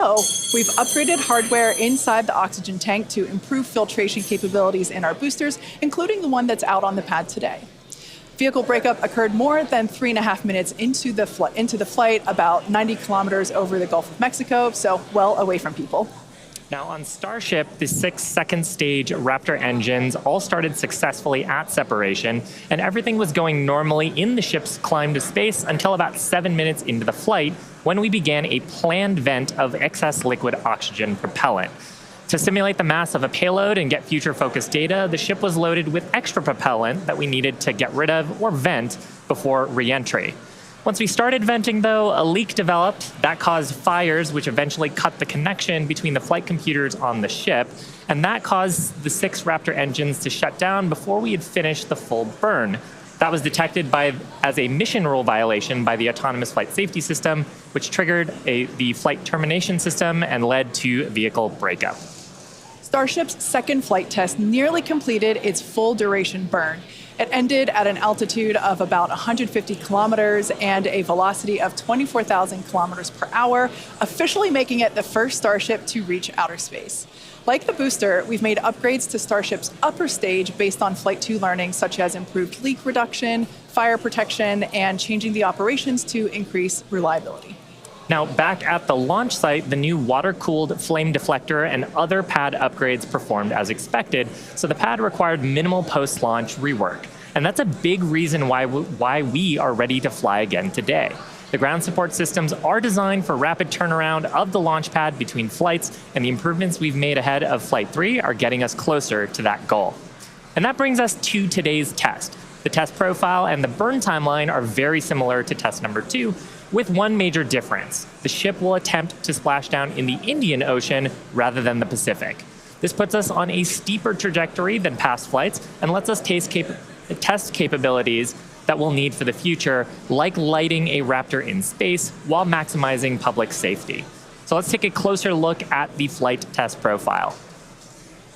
So we've upgraded hardware inside the oxygen tank to improve filtration capabilities in our boosters, including the one that's out on the pad today. Vehicle breakup occurred more than 3.5 minutes into the flight, about 90 kilometers over the Gulf of Mexico, so well away from people. Now on Starship, the 6 second stage Raptor engines all started successfully at separation, and everything was going normally in the ship's climb to space until about 7 minutes into the flight, when we began a planned vent of excess liquid oxygen propellant. To simulate the mass of a payload and get future-focused data, the ship was loaded with extra propellant that we needed to get rid of or vent before re-entry. Once we started venting, though, a leak developed that caused fires, which eventually cut the connection between the flight computers on the ship, and that caused the 6 Raptor engines to shut down before we had finished the full burn. That was detected as a mission rule violation by the autonomous flight safety system, which triggered the flight termination system and led to vehicle breakup. Starship's second flight test nearly completed its full duration burn. It ended at an altitude of about 150 kilometers and a velocity of 24,000 kilometers per hour, officially making it the first Starship to reach outer space. Like the booster, we've made upgrades to Starship's upper stage based on Flight 2 learning, such as improved leak reduction, fire protection, and changing the operations to increase reliability. Now, back at the launch site, the new water-cooled flame deflector and other pad upgrades performed as expected, so the pad required minimal post-launch rework. And that's a big reason why we are ready to fly again today. The ground support systems are designed for rapid turnaround of the launch pad between flights, and the improvements we've made ahead of Flight 3 are getting us closer to that goal. And that brings us to today's test. The test profile and the burn timeline are very similar to test number 2, with one major difference. The ship will attempt to splash down in the Indian Ocean rather than the Pacific. This puts us on a steeper trajectory than past flights and lets us test capabilities that we'll need for the future, like lighting a Raptor in space while maximizing public safety. So let's take a closer look at the flight test profile.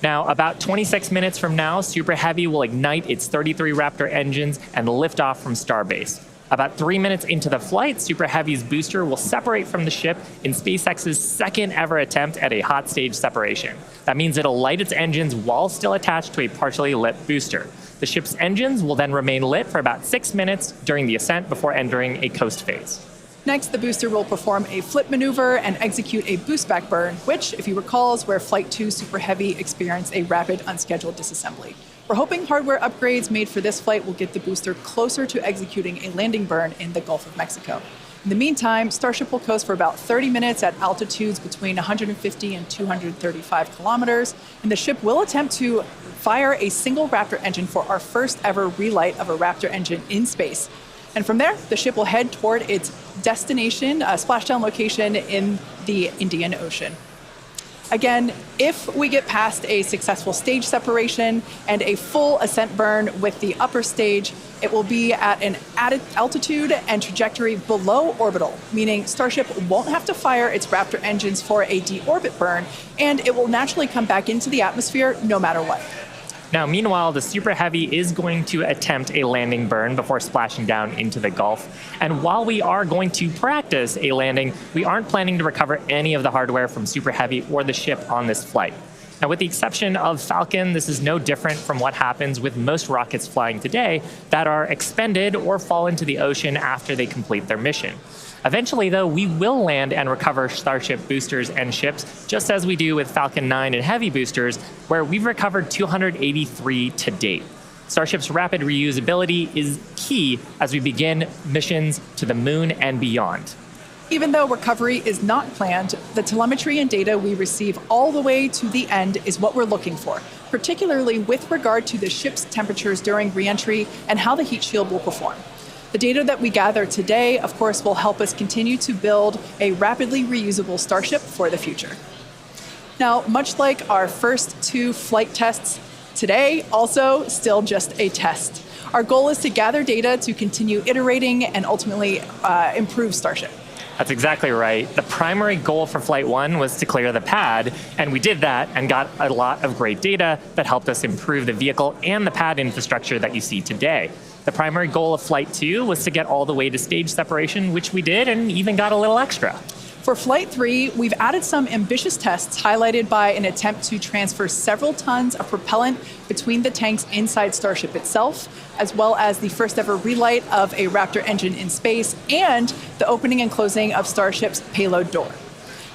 Now, about 26 minutes from now, Super Heavy will ignite its 33 Raptor engines and lift off from Starbase. About 3 minutes into the flight, Super Heavy's booster will separate from the ship in SpaceX's second ever attempt at a hot stage separation. That means it'll light its engines while still attached to a partially lit booster. The ship's engines will then remain lit for about 6 minutes during the ascent before entering a coast phase. Next, the booster will perform a flip maneuver and execute a boost back burn, which, if you recall, is where Flight 2 Super Heavy experienced a rapid unscheduled disassembly. We're hoping hardware upgrades made for this flight will get the booster closer to executing a landing burn in the Gulf of Mexico. In the meantime, Starship will coast for about 30 minutes at altitudes between 150 and 235 kilometers, and the ship will attempt to fire a single Raptor engine for our first ever relight of a Raptor engine in space. And from there, the ship will head toward its destination, splashdown location in the Indian Ocean. Again, if we get past a successful stage separation and a full ascent burn with the upper stage, it will be at an added altitude and trajectory below orbital, meaning Starship won't have to fire its Raptor engines for a deorbit burn, and it will naturally come back into the atmosphere no matter what. Now, meanwhile, the Super Heavy is going to attempt a landing burn before splashing down into the Gulf. And while we are going to practice a landing, we aren't planning to recover any of the hardware from Super Heavy or the ship on this flight. Now, with the exception of Falcon, this is no different from what happens with most rockets flying today that are expended or fall into the ocean after they complete their mission. Eventually, though, we will land and recover Starship boosters and ships, just as we do with Falcon 9 and Heavy boosters, where we've recovered 283 to date. Starship's rapid reusability is key as we begin missions to the moon and beyond. Even though recovery is not planned, the telemetry and data we receive all the way to the end is what we're looking for, particularly with regard to the ship's temperatures during re-entry and how the heat shield will perform. The data that we gather today, of course, will help us continue to build a rapidly reusable Starship for the future. Now, much like our first 2 flight tests, today also still just a test. Our goal is to gather data to continue iterating and ultimately improve Starship. That's exactly right. The primary goal for Flight 1 was to clear the pad, and we did that and got a lot of great data that helped us improve the vehicle and the pad infrastructure that you see today. The primary goal of Flight 2 was to get all the way to stage separation, which we did, and even got a little extra. For Flight 3, we've added some ambitious tests highlighted by an attempt to transfer several tons of propellant between the tanks inside Starship itself, as well as the first ever relight of a Raptor engine in space and the opening and closing of Starship's payload door.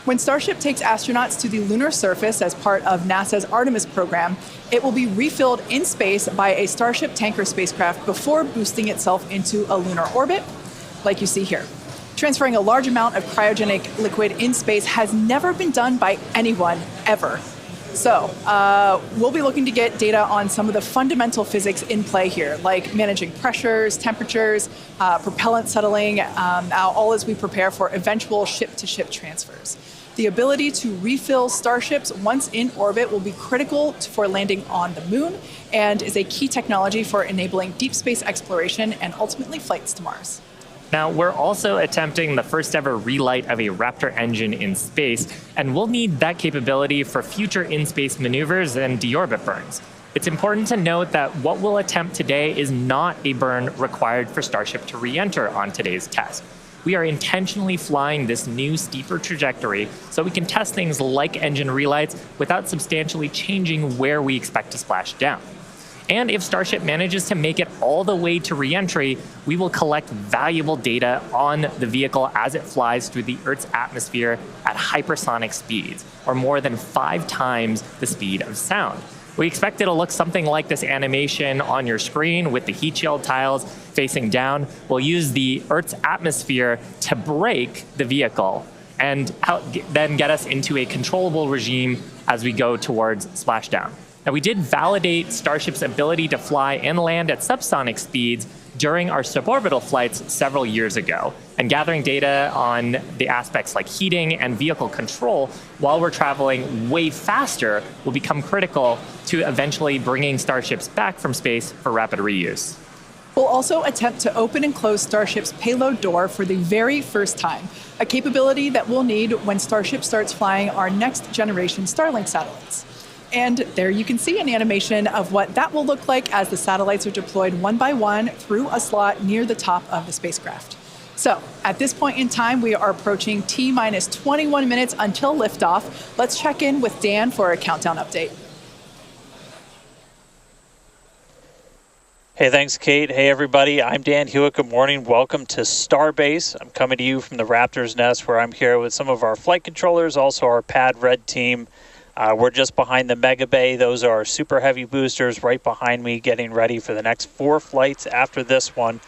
When Starship takes astronauts to the lunar surface as part of NASA's Artemis program, it will be refilled in space by a Starship tanker spacecraft before boosting itself into a lunar orbit, like you see here. Transferring a large amount of cryogenic liquid in space has never been done by anyone, ever. So we'll be looking to get data on some of the fundamental physics in play here, like managing pressures, temperatures, propellant settling, all as we prepare for eventual ship-to-ship transfers. The ability to refill starships once in orbit will be critical for landing on the moon and is a key technology for enabling deep space exploration and ultimately flights to Mars. Now, we're also attempting the first ever relight of a Raptor engine in space, and we'll need that capability for future in-space maneuvers and deorbit burns. It's important to note that what we'll attempt today is not a burn required for Starship to re-enter on today's test. We are intentionally flying this new steeper trajectory so we can test things like engine relights without substantially changing where we expect to splash down. And if Starship manages to make it all the way to re-entry, we will collect valuable data on the vehicle as it flies through the Earth's atmosphere at hypersonic speeds, or more than 5 times the speed of sound. We expect it'll look something like this animation on your screen with the heat shield tiles facing down. We'll use the Earth's atmosphere to brake the vehicle and then get us into a controllable regime as we go towards splashdown. Now, we did validate Starship's ability to fly and land at subsonic speeds during our suborbital flights several years ago, and gathering data on the aspects like heating and vehicle control while we're traveling way faster will become critical to eventually bringing Starships back from space for rapid reuse. We'll also attempt to open and close Starship's payload door for the very first time, a capability that we'll need when Starship starts flying our next generation Starlink satellites. And there you can see an animation of what that will look like as the satellites are deployed one by one through a slot near the top of the spacecraft. So at this point in time, we are approaching T-minus 21 minutes until liftoff. Let's check in with Dan for a countdown update. Hey, thanks, Kate. Hey, everybody. I'm Dan Hewitt. Good morning. Welcome to Starbase. I'm coming to you from the Raptor's Nest, where I'm here with some of our flight controllers, also our Pad Red team. We're just behind the Mega Bay. Those are our super heavy boosters right behind me, getting ready for the next 4 flights after this one.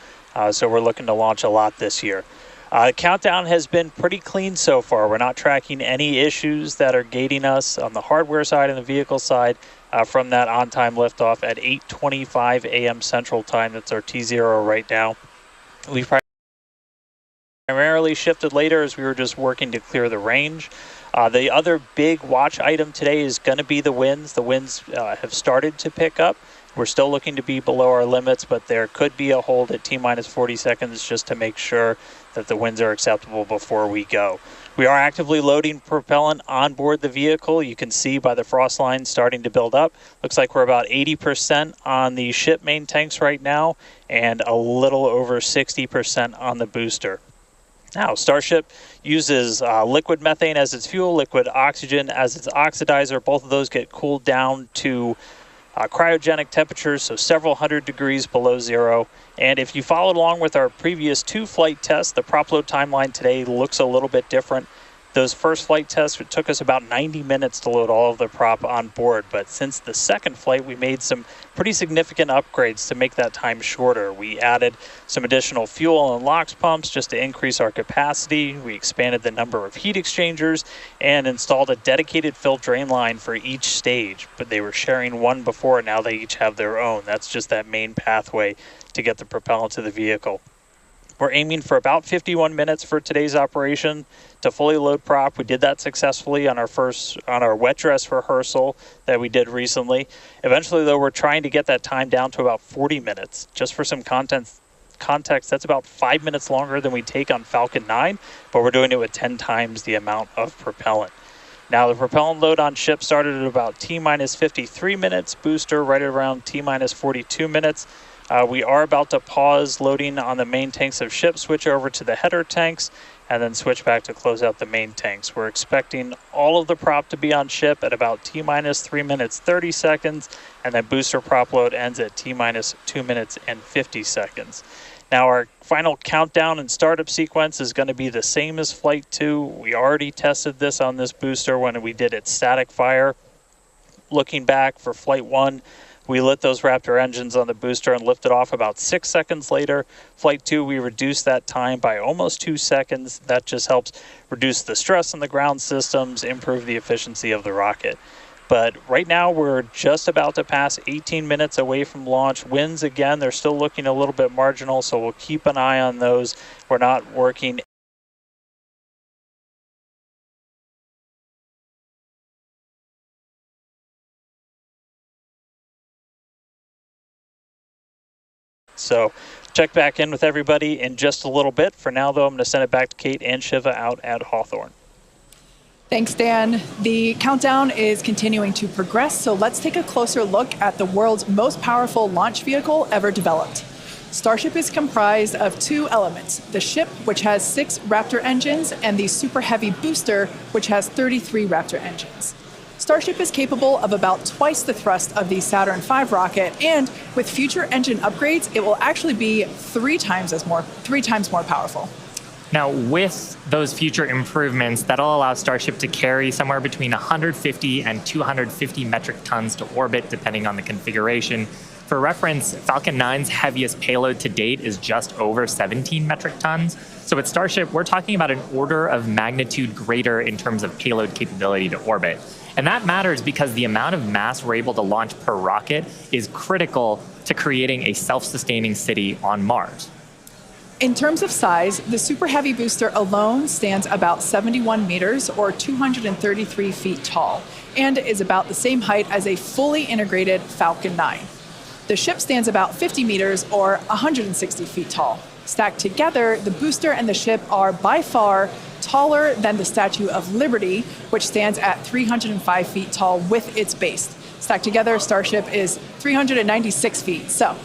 So we're looking to launch a lot this year. The countdown has been pretty clean so far. We're not tracking any issues that are gating us on the hardware side and the vehicle side from that on-time liftoff at 8:25 a.m. Central Time. That's our T0 right now. We've primarily shifted later as we were just working to clear the range. The other big watch item today is going to be the winds. The winds have started to pick up. We're still looking to be below our limits, but there could be a hold at T-minus 40 seconds just to make sure that the winds are acceptable before we go. We are actively loading propellant on board the vehicle. You can see by the frost lines starting to build up. Looks like we're about 80% on the ship main tanks right now and a little over 60% on the booster. Now, Starship uses liquid methane as its fuel, liquid oxygen as its oxidizer. Both of those get cooled down to cryogenic temperatures, so several hundred degrees below zero. And if you followed along with our previous 2 flight tests, the prop load timeline today looks a little bit different. Those first flight tests, it took us about 90 minutes to load all of the prop on board. But since the second flight, we made some pretty significant upgrades to make that time shorter. We added some additional fuel and LOX pumps just to increase our capacity. We expanded the number of heat exchangers and installed a dedicated fill drain line for each stage. But they were sharing one before, now they each have their own. That's just that main pathway to get the propellant to the vehicle. We're aiming for about 51 minutes for today's operation to fully load prop. We did that successfully on our wet dress rehearsal that we did recently. Eventually, though, we're trying to get that time down to about 40 minutes. Just for some context, that's about 5 minutes longer than we take on Falcon 9, but we're doing it with 10 times the amount of propellant. Now, the propellant load on ship started at about T-minus 53 minutes, booster right around T-minus 42 minutes. We are about to pause loading on the main tanks of ship, switch over to the header tanks, and then switch back to close out the main tanks. We're expecting all of the prop to be on ship at about T-minus 3 minutes 30 seconds, and then booster prop load ends at T-minus 2 minutes and 50 seconds. Now our final countdown and startup sequence is going to be the same as Flight 2. We already tested this on this booster when we did its static fire. Looking back for Flight 1, we lit those Raptor engines on the booster and lifted off about 6 seconds later. Flight 2, we reduced that time by almost 2 seconds. That just helps reduce the stress on the ground systems, improve the efficiency of the rocket. But right now, we're just about to pass 18 minutes away from launch. Winds, again, they're still looking a little bit marginal, so we'll keep an eye on those. We're not working So check back in with everybody in just a little bit. For now, though, I'm going to send it back to Kate and Shiva out at Hawthorne. Thanks, Dan. The countdown is continuing to progress, so let's take a closer look at the world's most powerful launch vehicle ever developed. Starship is comprised of two elements, the ship, which has 6 Raptor engines, and the Super Heavy booster, which has 33 Raptor engines. Starship is capable of about twice the thrust of the Saturn V rocket, and with future engine upgrades, it will actually be 3 times more powerful. Now, with those future improvements, that'll allow Starship to carry somewhere between 150 and 250 metric tons to orbit, depending on the configuration. For reference, Falcon 9's heaviest payload to date is just over 17 metric tons. So with Starship, we're talking about an order of magnitude greater in terms of payload capability to orbit. And that matters because the amount of mass we're able to launch per rocket is critical to creating a self-sustaining city on Mars. In terms of size, the Super Heavy booster alone stands about 71 meters or 233 feet tall and is about the same height as a fully integrated Falcon 9. The ship stands about 50 meters or 160 feet tall. Stacked together, the booster and the ship are by far taller than the Statue of Liberty, which stands at 305 feet tall with its base. Stacked together, Starship is 396 feet, so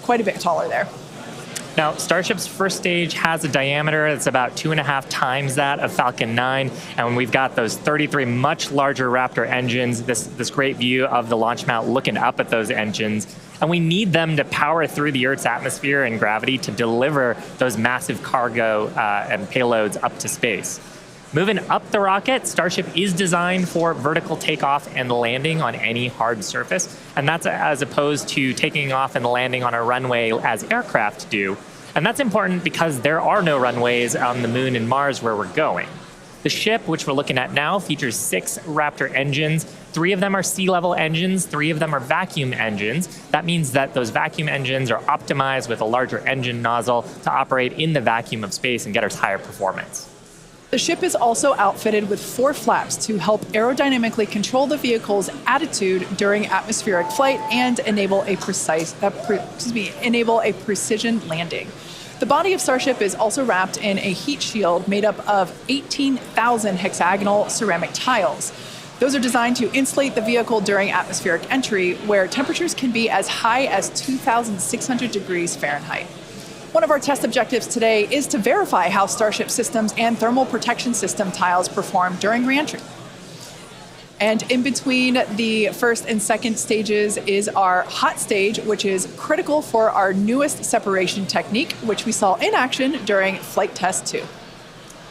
quite a bit taller there. Now, Starship's first stage has a diameter that's about 2.5 times that of Falcon 9, and when we've got those 33 much larger Raptor engines, this great view of the launch mount looking up at those engines, and we need them to power through the Earth's atmosphere and gravity to deliver those massive cargo and payloads up to space. Moving up the rocket, Starship is designed for vertical takeoff and landing on any hard surface, and that's as opposed to taking off and landing on a runway as aircraft do. And that's important because there are no runways on the Moon and Mars where we're going. The ship, which we're looking at now, features 6 Raptor engines. 3 of them are sea-level engines, 3 of them are vacuum engines. That means that those vacuum engines are optimized with a larger engine nozzle to operate in the vacuum of space and get us higher performance. The ship is also outfitted with 4 flaps to help aerodynamically control the vehicle's attitude during atmospheric flight and enable a precision landing. The body of Starship is also wrapped in a heat shield made up of 18,000 hexagonal ceramic tiles. Those are designed to insulate the vehicle during atmospheric entry, where temperatures can be as high as 2,600 degrees Fahrenheit. One of our test objectives today is to verify how Starship systems and thermal protection system tiles perform during reentry. And in between the first and second stages is our hot stage, which is critical for our newest separation technique, which we saw in action during Flight Test 2.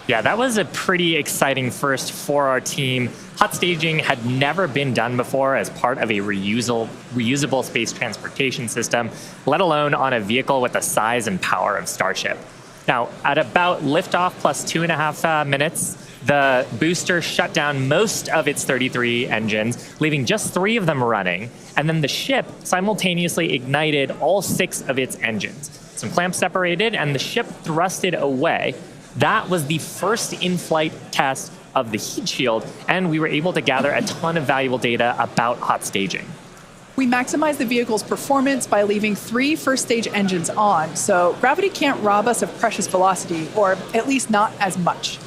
Yeah, that was a pretty exciting first for our team. Hot staging had never been done before as part of a reusable space transportation system, let alone on a vehicle with the size and power of Starship. Now, at about liftoff plus 2.5 minutes, the booster shut down most of its 33 engines, leaving just 3 of them running, and then the ship simultaneously ignited all 6 of its engines. Some clamps separated, and the ship thrusted away. That was the first in-flight test of the heat shield, and we were able to gather a ton of valuable data about hot staging. We maximize the vehicle's performance by leaving 3 first-stage engines on, so gravity can't rob us of precious velocity, or at least not as much.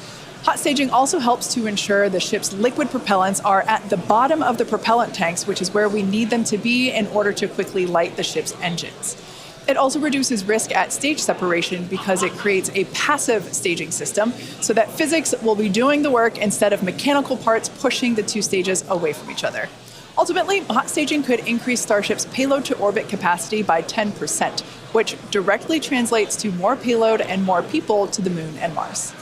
Hot staging also helps to ensure the ship's liquid propellants are at the bottom of the propellant tanks, which is where we need them to be in order to quickly light the ship's engines. It also reduces risk at stage separation because it creates a passive staging system so that physics will be doing the work instead of mechanical parts pushing the two stages away from each other. Ultimately, hot staging could increase Starship's payload to orbit capacity by 10%, which directly translates to more payload and more people to the Moon and Mars.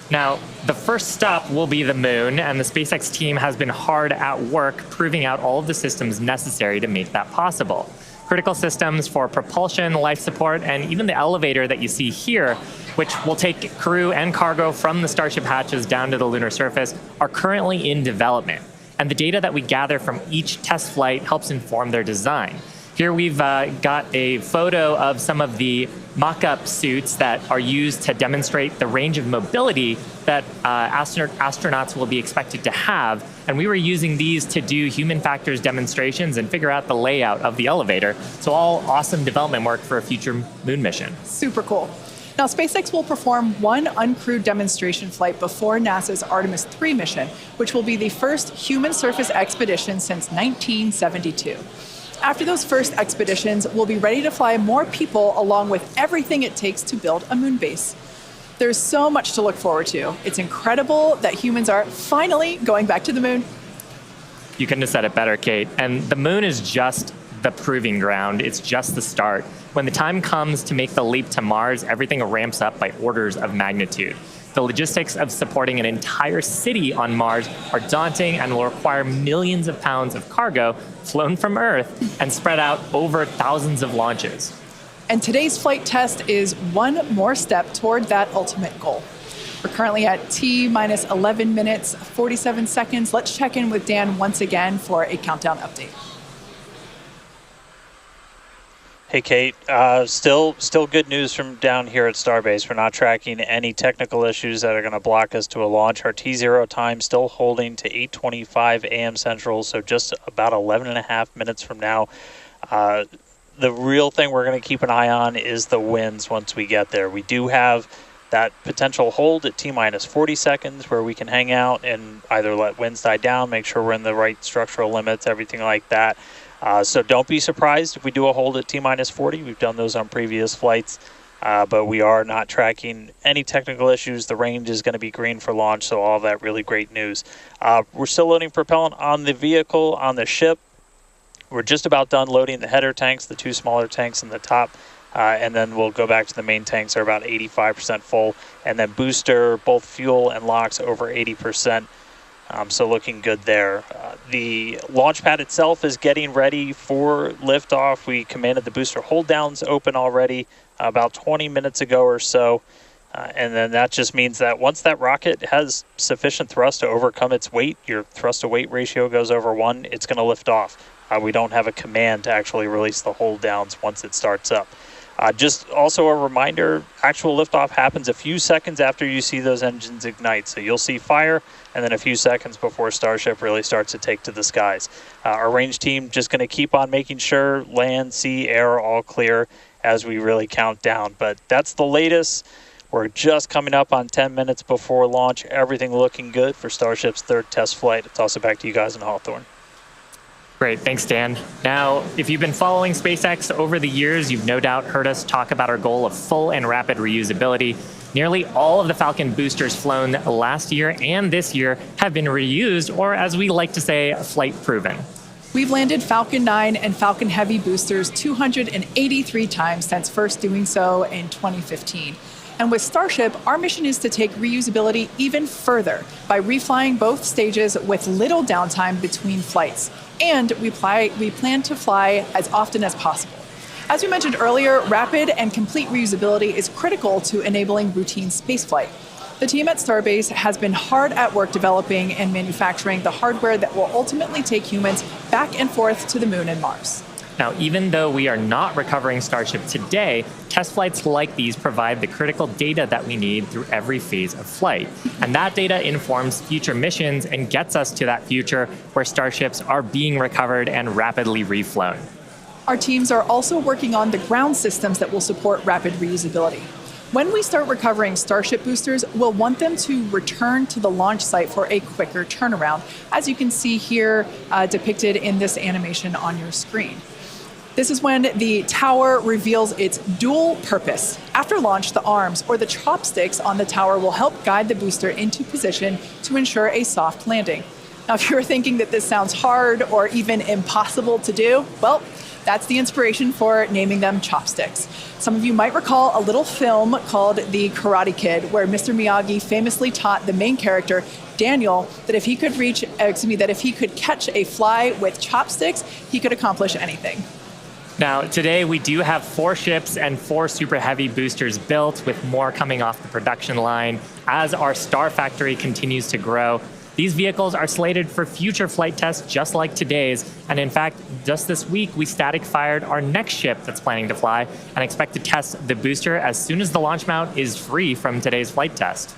Now, the first stop will be the Moon, and the SpaceX team has been hard at work proving out all of the systems necessary to make that possible. Critical systems for propulsion, life support, and even the elevator that you see here, which will take crew and cargo from the Starship hatches down to the lunar surface, are currently in development. And the data that we gather from each test flight helps inform their design. Here we've got a photo of some of the mock-up suits that are used to demonstrate the range of mobility that astronauts will be expected to have. And we were using these to do human factors demonstrations and figure out the layout of the elevator. So all awesome development work for a future moon mission. Super cool. Now, SpaceX will perform one uncrewed demonstration flight before NASA's Artemis 3 mission, which will be the first human surface expedition since 1972. After those first expeditions, we'll be ready to fly more people along with everything it takes to build a moon base. There's so much to look forward to. It's incredible that humans are finally going back to the moon. You couldn't have said it better, Kate. And the moon is just the proving ground. It's just the start. When the time comes to make the leap to Mars, everything ramps up by orders of magnitude. The logistics of supporting an entire city on Mars are daunting and will require millions of pounds of cargo flown from Earth and spread out over thousands of launches. And today's flight test is one more step toward that ultimate goal. We're currently at T minus 11 minutes, 47 seconds. Let's check in with Dan once again for a countdown update. Hey, Kate. Still good news from down here at Starbase. We're not tracking any technical issues that are going to block us to a launch. Our T0 time still holding to 8:25 a.m. Central, so just about 11 and a half minutes from now. The real thing we're going to keep an eye on is the winds once we get there. We do have that potential hold at T minus 40 seconds where we can hang out and either let winds die down, make sure we're in the right structural limits, everything like that. So don't be surprised if we do a hold at T minus 40. We've done those on previous flights, but we are not tracking any technical issues. The range is going to be green for launch, so all of that really great news. We're still loading propellant on the vehicle, on the ship. We're just about done loading the header tanks, the two smaller tanks in the top, and then we'll go back to the main tanks. They're about 85% full, and then booster, both fuel and LOX over 80%. So looking good there. The launch pad itself is getting ready for liftoff. We commanded the booster hold downs open already about 20 minutes ago or so. And then that just means that once that rocket has sufficient thrust to overcome its weight, your thrust to weight ratio goes over 1, it's going to lift off. We don't have a command to actually release the hold downs once it starts up. Just also a reminder, actual liftoff happens a few seconds after you see those engines ignite. So you'll see fire, and then a few seconds before Starship really starts to take to the skies. Our range team just going to keep on making sure land, sea, air are all clear as we really count down. But that's the latest. We're just coming up on 10 minutes before launch. Everything looking good for Starship's third test flight. It's also back to you guys in Hawthorne. Great, thanks, Dan. Now, if you've been following SpaceX over the years, you've no doubt heard us talk about our goal of full and rapid reusability. Nearly all of the Falcon boosters flown last year and this year have been reused, or as we like to say, flight proven. We've landed Falcon 9 and Falcon Heavy boosters 283 times since first doing so in 2015. And with Starship, our mission is to take reusability even further by reflying both stages with little downtime between flights. And we plan to fly as often as possible. As we mentioned earlier, rapid and complete reusability is critical to enabling routine spaceflight. The team at Starbase has been hard at work developing and manufacturing the hardware that will ultimately take humans back and forth to the moon and Mars. Now, even though we are not recovering Starship today, test flights like these provide the critical data that we need through every phase of flight. And that data informs future missions and gets us to that future where Starships are being recovered and rapidly reflown. Our teams are also working on the ground systems that will support rapid reusability. When we start recovering Starship boosters, we'll want them to return to the launch site for a quicker turnaround, as you can see here depicted in this animation on your screen. This is when the tower reveals its dual purpose. After launch, the arms or the chopsticks on the tower will help guide the booster into position to ensure a soft landing. Now, if you're thinking that this sounds hard or even impossible to do, well, that's the inspiration for naming them chopsticks. Some of you might recall a little film called The Karate Kid, where Mr. Miyagi famously taught the main character, Daniel, that if he could catch a fly with chopsticks, he could accomplish anything. Now, today we do have 4 ships and 4 Super Heavy boosters built, with more coming off the production line as our Star Factory continues to grow. These vehicles are slated for future flight tests just like today's, and in fact, just this week we static fired our next ship that's planning to fly and expect to test the booster as soon as the launch mount is free from today's flight test.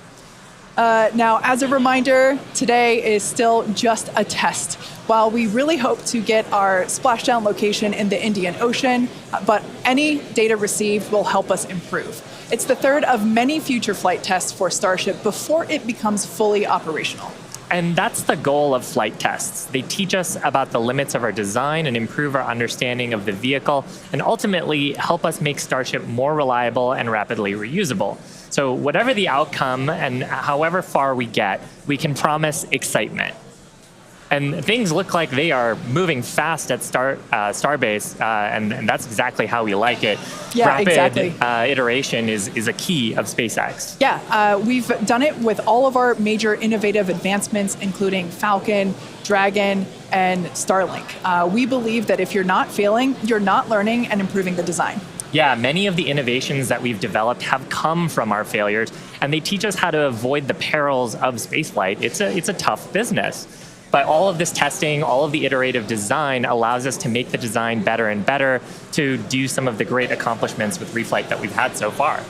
Now, as a reminder, today is still just a test. While we really hope to get our splashdown location in the Indian Ocean, but any data received will help us improve. It's the third of many future flight tests for Starship before it becomes fully operational. And that's the goal of flight tests. They teach us about the limits of our design and improve our understanding of the vehicle, and ultimately help us make Starship more reliable and rapidly reusable. So whatever the outcome and however far we get, we can promise excitement. And things look like they are moving fast at Starbase, and that's exactly how we like it. Yeah, Rapid exactly. Iteration is a key of SpaceX. Yeah, we've done it with all of our major innovative advancements, including Falcon, Dragon, and Starlink. We believe that if you're not failing, you're not learning and improving the design. Yeah, many of the innovations that we've developed have come from our failures, and they teach us how to avoid the perils of spaceflight. It's a tough business. But all of this testing, all of the iterative design allows us to make the design better and better to do some of the great accomplishments with reflight that we've had so far.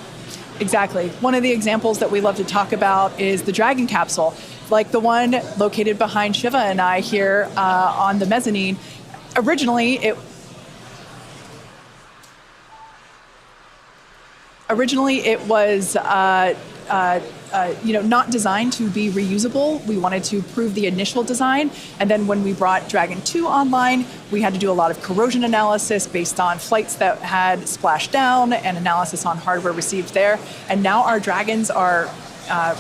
Exactly. One of the examples that we love to talk about is the Dragon capsule, like the one located behind Shiva and I here on the mezzanine. Originally, it was not designed to be reusable. We wanted to prove the initial design, and then when we brought Dragon 2 online, we had to do a lot of corrosion analysis based on flights that had splashed down and analysis on hardware received there. And now our Dragons are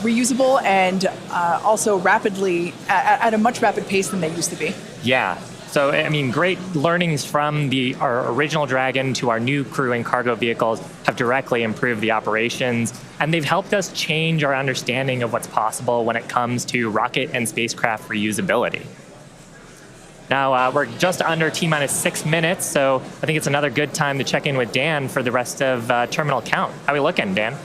reusable and also rapidly at a much rapid pace than they used to be. Yeah. So, I mean, great learnings from our original Dragon to our new crew and cargo vehicles have directly improved the operations, and they've helped us change our understanding of what's possible when it comes to rocket and spacecraft reusability. Now, we're just under T-minus 6 minutes, so I think it's another good time to check in with Dan for the rest of terminal count. How are we looking, Dan?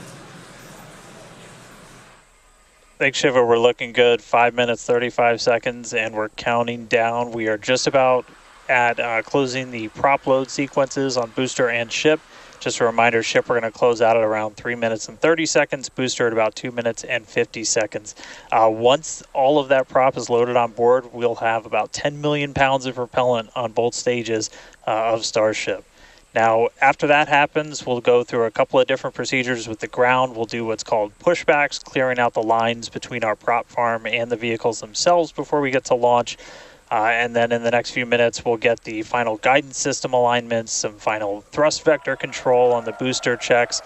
Thanks, Shiva. We're looking good. 5 minutes, 35 seconds, and we're counting down. We are just about at closing the prop load sequences on booster and ship. Just a reminder, ship we're going to close out at around 3 minutes and 30 seconds, booster at about 2 minutes and 50 seconds. Once all of that prop is loaded on board, we'll have about 10 million pounds of propellant on both stages of Starship. Now, after that happens, we'll go through a couple of different procedures with the ground. We'll do what's called pushbacks, clearing out the lines between our prop farm and the vehicles themselves before we get to launch. And then in the next few minutes, we'll get the final guidance system alignments, some final thrust vector control on the booster checks,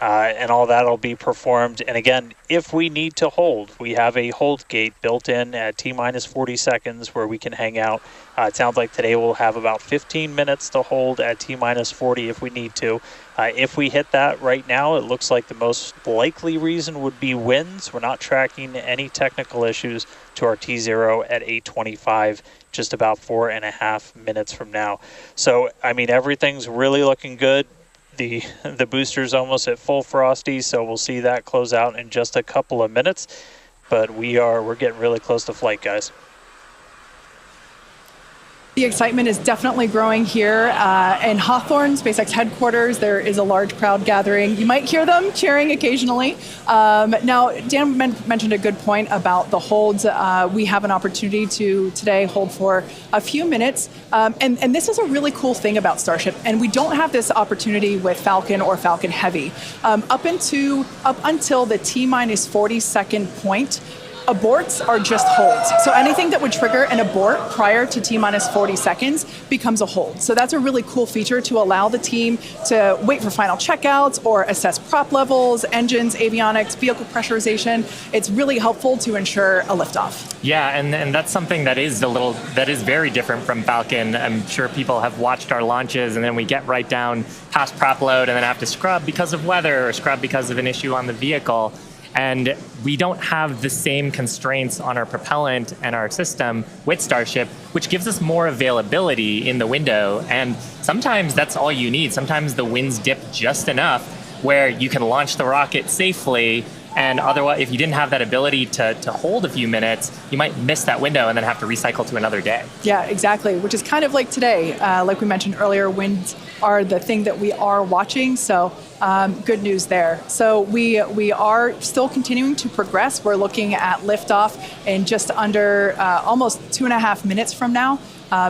and all that will be performed. And again, if we need to hold, we have a hold gate built in at T-minus 40 seconds where we can hang out. It sounds like today we'll have about 15 minutes to hold at T-minus 40 if we need to. If we hit that right now, it looks like the most likely reason would be winds. We're not tracking any technical issues to our T0 at 8:25, just about 4.5 minutes from now. So, I mean, everything's really looking good. The booster's almost at full frosty, so we'll see that close out in just a couple of minutes. But we're getting really close to flight, guys. The excitement is definitely growing here in Hawthorne, SpaceX headquarters. There is a large crowd gathering. You might hear them cheering occasionally. Now, Dan mentioned a good point about the holds. We have an opportunity to today hold for a few minutes. And this is a really cool thing about Starship. And we don't have this opportunity with Falcon or Falcon Heavy. Up until the T-minus 40 second point, Aborts are just holds. So anything that would trigger an abort prior to T-minus 40 seconds becomes a hold. So that's a really cool feature to allow the team to wait for final checkouts or assess prop levels, engines, avionics, vehicle pressurization. It's really helpful to ensure a liftoff. Yeah, and that's something that is very different from Falcon. I'm sure people have watched our launches, and then we get right down past prop load and then have to scrub because of weather or scrub because of an issue on the vehicle. And we don't have the same constraints on our propellant and our system with Starship, which gives us more availability in the window. And sometimes that's all you need. Sometimes the winds dip just enough where you can launch the rocket safely. And otherwise, if you didn't have that ability to hold a few minutes, you might miss that window and then have to recycle to another day. Yeah, exactly, which is kind of like today. Like we mentioned earlier, winds are the thing that we are watching, so good news there. So we are still continuing to progress. We're looking at liftoff in just under almost 2.5 minutes from now.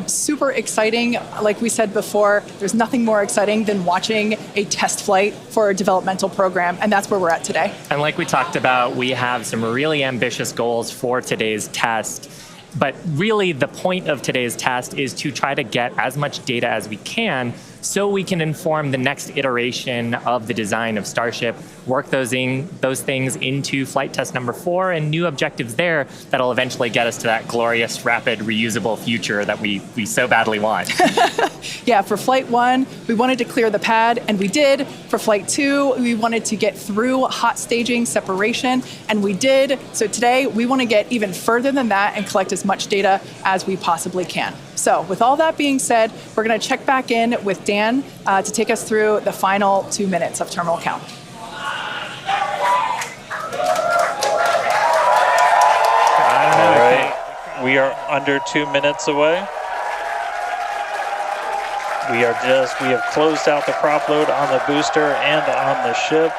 Super exciting. Like we said before, there's nothing more exciting than watching a test flight for a developmental program, and that's where we're at today. And like we talked about, we have some really ambitious goals for today's test. But really, the point of today's test is to try to get as much data as we can so we can inform the next iteration of the design of Starship, work those things into flight test number 4 and new objectives there that'll eventually get us to that glorious, rapid, reusable future that we so badly want. Yeah, for Flight 1, we wanted to clear the pad, and we did. For Flight 2, we wanted to get through hot staging separation, and we did. So today, we want to get even further than that and collect as much data as we possibly can. So with all that being said, we're going to check back in with Dan to take us through the final 2 minutes of terminal count. All right, we are under 2 minutes away. We have closed out the prop load on the booster and on the ship.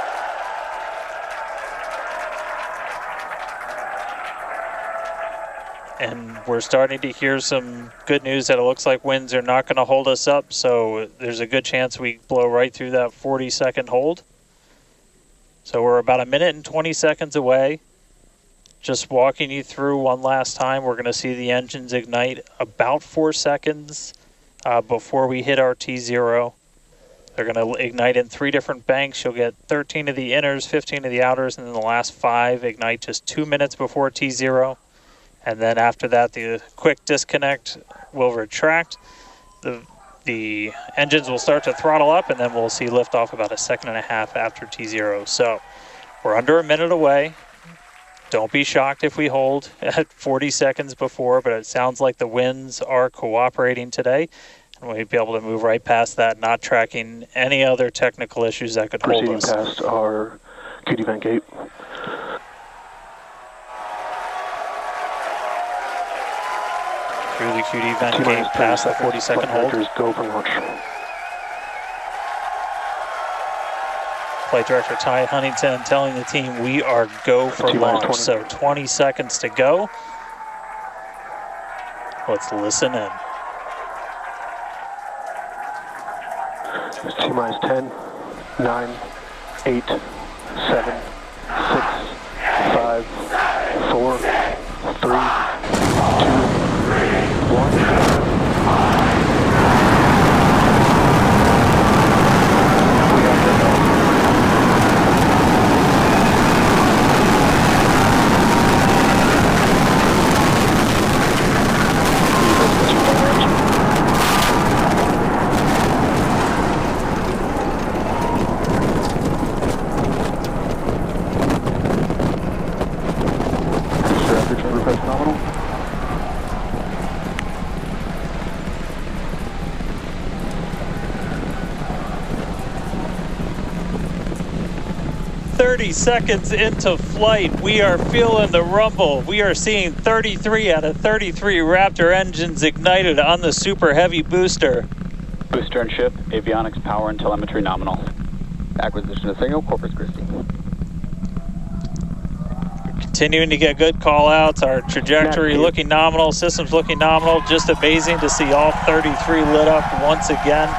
And we're starting to hear some good news that it looks like winds are not going to hold us up, so there's a good chance we blow right through that 40-second hold. So we're about 1 minute and 20 seconds away. Just walking you through one last time, we're going to see the engines ignite about 4 seconds before we hit our T0. They're going to ignite in 3 different banks. You'll get 13 of the inners, 15 of the outers, and then the last 5 ignite just 2 minutes before T0. And then after that, the quick disconnect will retract. The engines will start to throttle up, and then we'll see liftoff about 1.5 seconds after T0. So we're under 1 minute away. Don't be shocked if we hold at 40 seconds before, but it sounds like the winds are cooperating today. And we'll be able to move right past that, not tracking any other technical issues that could hold us. Proceeding past our QD vent gate. Through the QD vent gate, past the 40-second hold. Go for launch. Flight Director Ty Huntington telling the team we are go for launch. So 20 seconds to go. Let's listen in. It's T-minus 10, 9, 8, 7, 6, 5, 4, 3, 2, 1. Nominal. 30 seconds into flight, we are feeling the rumble. We are seeing 33 out of 33 Raptor engines ignited on the Super Heavy booster. Booster and ship, avionics, power, and telemetry nominal. Acquisition of signal, Corpus Christi. Continuing to get good call outs, our trajectory looking nominal, systems looking nominal. Just amazing to see all 33 lit up once again.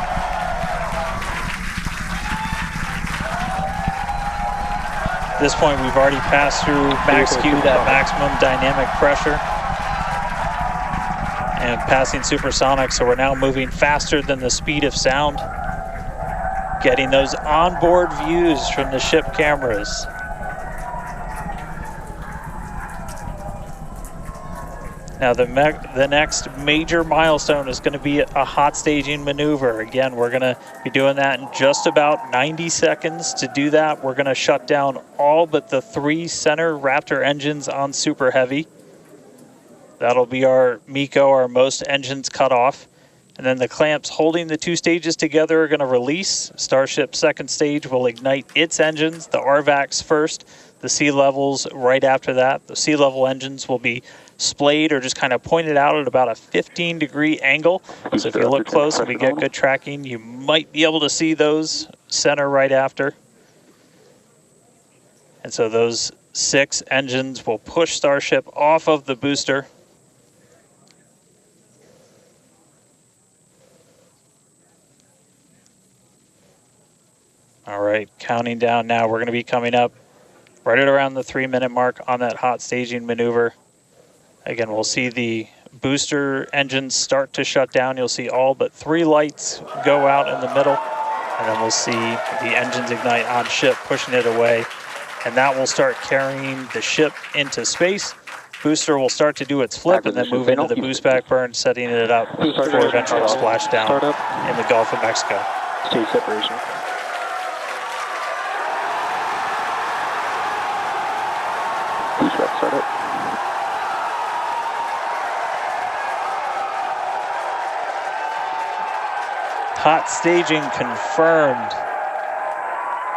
At this point, we've already passed through max Q, that maximum dynamic pressure, and passing supersonic, so we're now moving faster than the speed of sound, getting those onboard views from the ship cameras. Now the next major milestone is going to be a hot staging maneuver. Again, we're going to be doing that in just about 90 seconds. To do that, we're going to shut down all but the 3 center Raptor engines on Super Heavy. That'll be our MECO, our most engines cut off. And then the clamps holding the 2 stages together are going to release. Starship's second stage will ignite its engines, the RVACs first, the sea levels right after that. The sea level engines will be splayed or just kind of pointed out at about a 15-degree angle. So if you look close and we get good tracking, you might be able to see those center right after. And so those 6 engines will push Starship off of the booster. All right, counting down now. We're going to be coming up right at around the 3-minute mark on that hot staging maneuver. Again, we'll see the booster engines start to shut down. You'll see all but 3 lights go out in the middle. And then we'll see the engines ignite on ship, pushing it away. And that will start carrying the ship into space. Booster will start to do its flip and then move into the boost back burn, setting it up for eventual splashdown in the Gulf of Mexico. Stage separation. Boost back startup. Hot staging confirmed.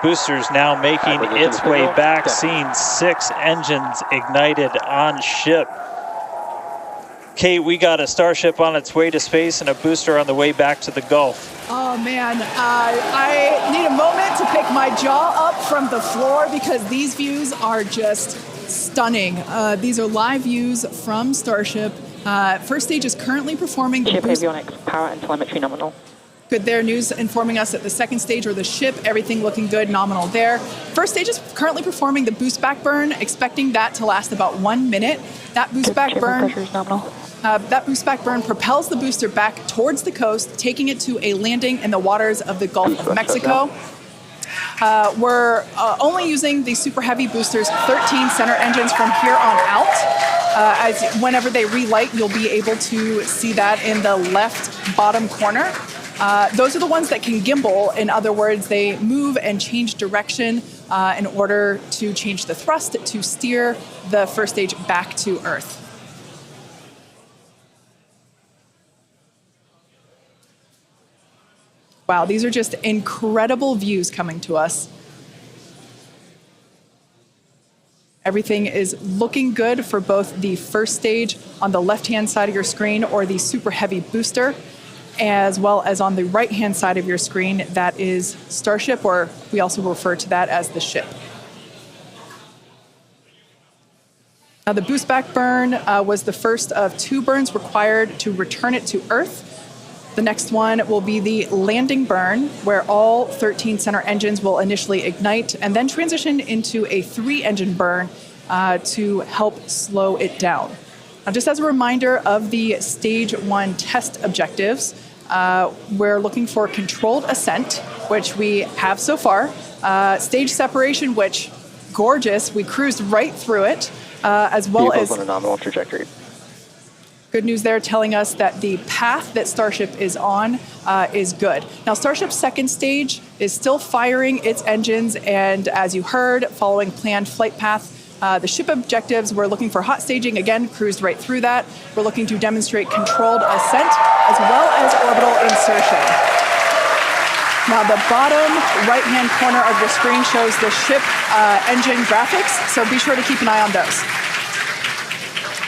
Boosters now making its way back, seeing 6 engines ignited on ship. Kate, we got a Starship on its way to space and a booster on the way back to the Gulf. Oh man, I need a moment to pick my jaw up from the floor because these views are just stunning. These are live views from Starship. First stage is currently performing the Ship avionics, power and telemetry nominal. Good there, news informing us that the second stage or the ship, everything looking good, nominal there. First stage is currently performing the boost back burn, expecting that to last about 1 minute. That boost back burn, pressure is nominal. that boost back burn propels the booster back towards the coast, taking it to a landing in the waters of the Gulf of Mexico. We're only using the Super Heavy boosters 13 center engines from here on out. As whenever they relight, you'll be able to see that in the left bottom corner. Those are the ones that can gimbal. In other words, they move and change direction in order to change the thrust to steer the first stage back to Earth. Wow, these are just incredible views coming to us. Everything is looking good for both the first stage on the left-hand side of your screen or the Super Heavy booster, as well as on the right-hand side of your screen, that is Starship, or we also refer to that as the ship. Now, the boost back burn was the first of 2 burns required to return it to Earth. The next one will be the landing burn, where all 13 center engines will initially ignite and then transition into a 3-engine burn to help slow it down. Now, just as a reminder of the Stage 1 test objectives, we're looking for controlled ascent, which we have so far. Stage separation, which, gorgeous, we cruised right through it, as well as... on a nominal trajectory. Good news there telling us that the path that Starship is on is good. Now, Starship's second stage is still firing its engines, and as you heard, following planned flight path, the ship objectives, we're looking for hot staging, again, cruised right through that. We're looking to demonstrate controlled ascent as well as orbital insertion. Now, the bottom right-hand corner of the screen shows the ship engine graphics, so be sure to keep an eye on those.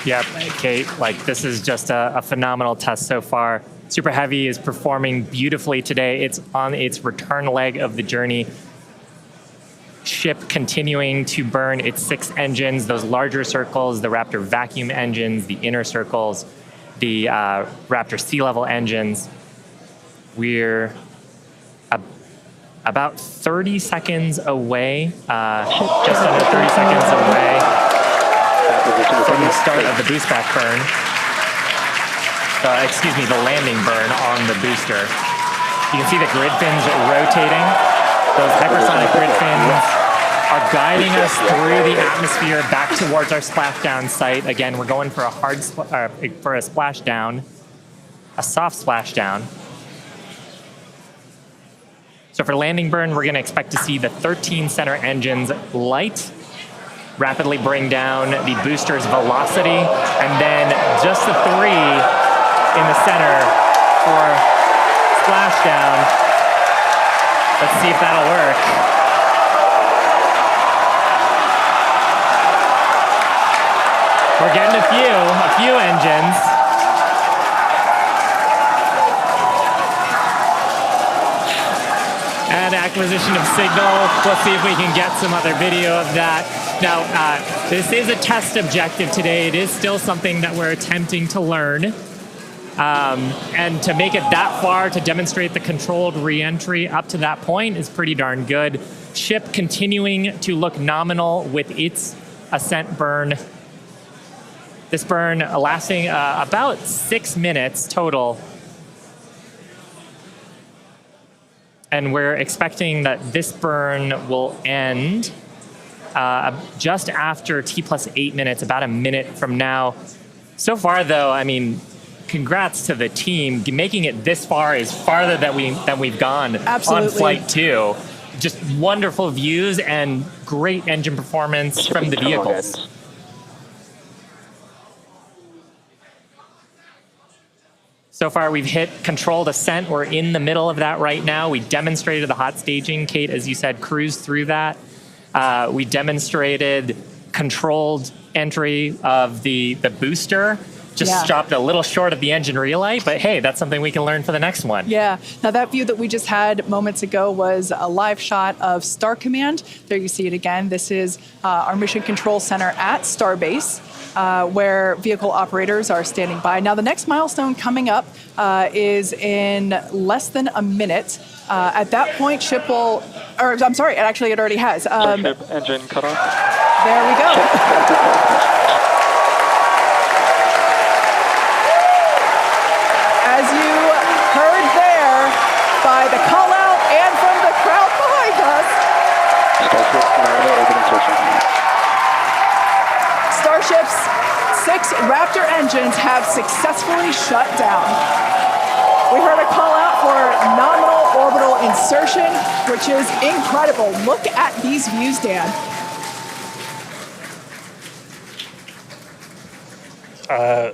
Yeah, Kate, this is just a phenomenal test so far. Super Heavy is performing beautifully today. It's on its return leg of the journey. Ship continuing to burn its 6 engines, those larger circles, the Raptor vacuum engines, the inner circles, the Raptor sea level engines. We're about 30 seconds away, just under 30 seconds away from the start of the boost back burn. Excuse me, the landing burn on the booster. You can see the grid fins rotating. Those hypersonic grid fins are guiding us through the atmosphere back towards our splashdown site. Again, we're going for a for a splashdown, a soft splashdown. So for landing burn, we're going to expect to see the 13 center engines light, rapidly bring down the booster's velocity, and then just the 3 in the center for splashdown. Let's see if that'll work. We're getting a few engines. And acquisition of signal. We'll see if we can get some other video of that. Now, this is a test objective today. It is still something that we're attempting to learn. And to make it that far, to demonstrate the controlled re-entry up to that point is pretty darn good. Ship continuing to look nominal with its ascent burn. This burn lasting about 6 minutes total. And we're expecting that this burn will end just after T+8 minutes, about a minute from now. So far, though, I mean, congrats to the team. Making it this far is farther than we've gone. Absolutely. On Flight 2. Just wonderful views and great engine performance from the vehicles. So far, we've hit controlled ascent. We're in the middle of that right now. We demonstrated the hot staging. Kate, as you said, cruised through that. We demonstrated controlled entry of the booster. Just stopped a little short of the engine relight, but hey, that's something we can learn for the next one. Yeah. Now that view that we just had moments ago was a live shot of Star Command. There you see it again. This is our mission control center at Starbase, where vehicle operators are standing by. Now the next milestone coming up is in less than a minute. At that point, ship will, or I'm sorry, actually it already has. Starship engine cut off. There we go. As you heard there, by the call out and from the crowd behind us, Starship nominal orbit insertion. Starship's 6 Raptor engines have successfully shut down. We heard a call out for nominal orbital insertion, which is incredible. Look at these views, Dan.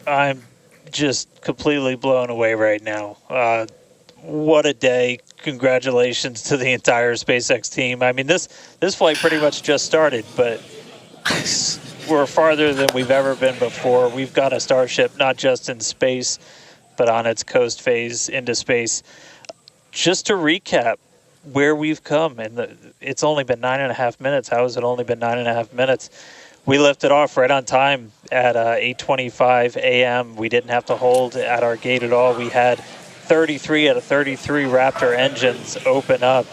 I'm just completely blown away right now. What a day. Congratulations to the entire SpaceX team. I mean, this flight pretty much just started, but we're farther than we've ever been before. We've got a Starship not just in space, but on its coast phase into space. Just to recap where we've come, and it's only been 9.5 minutes. How has it only been 9.5 minutes? We lifted off right on time at 8:25 a.m. We didn't have to hold at our gate at all. We had 33 out of 33 Raptor engines open up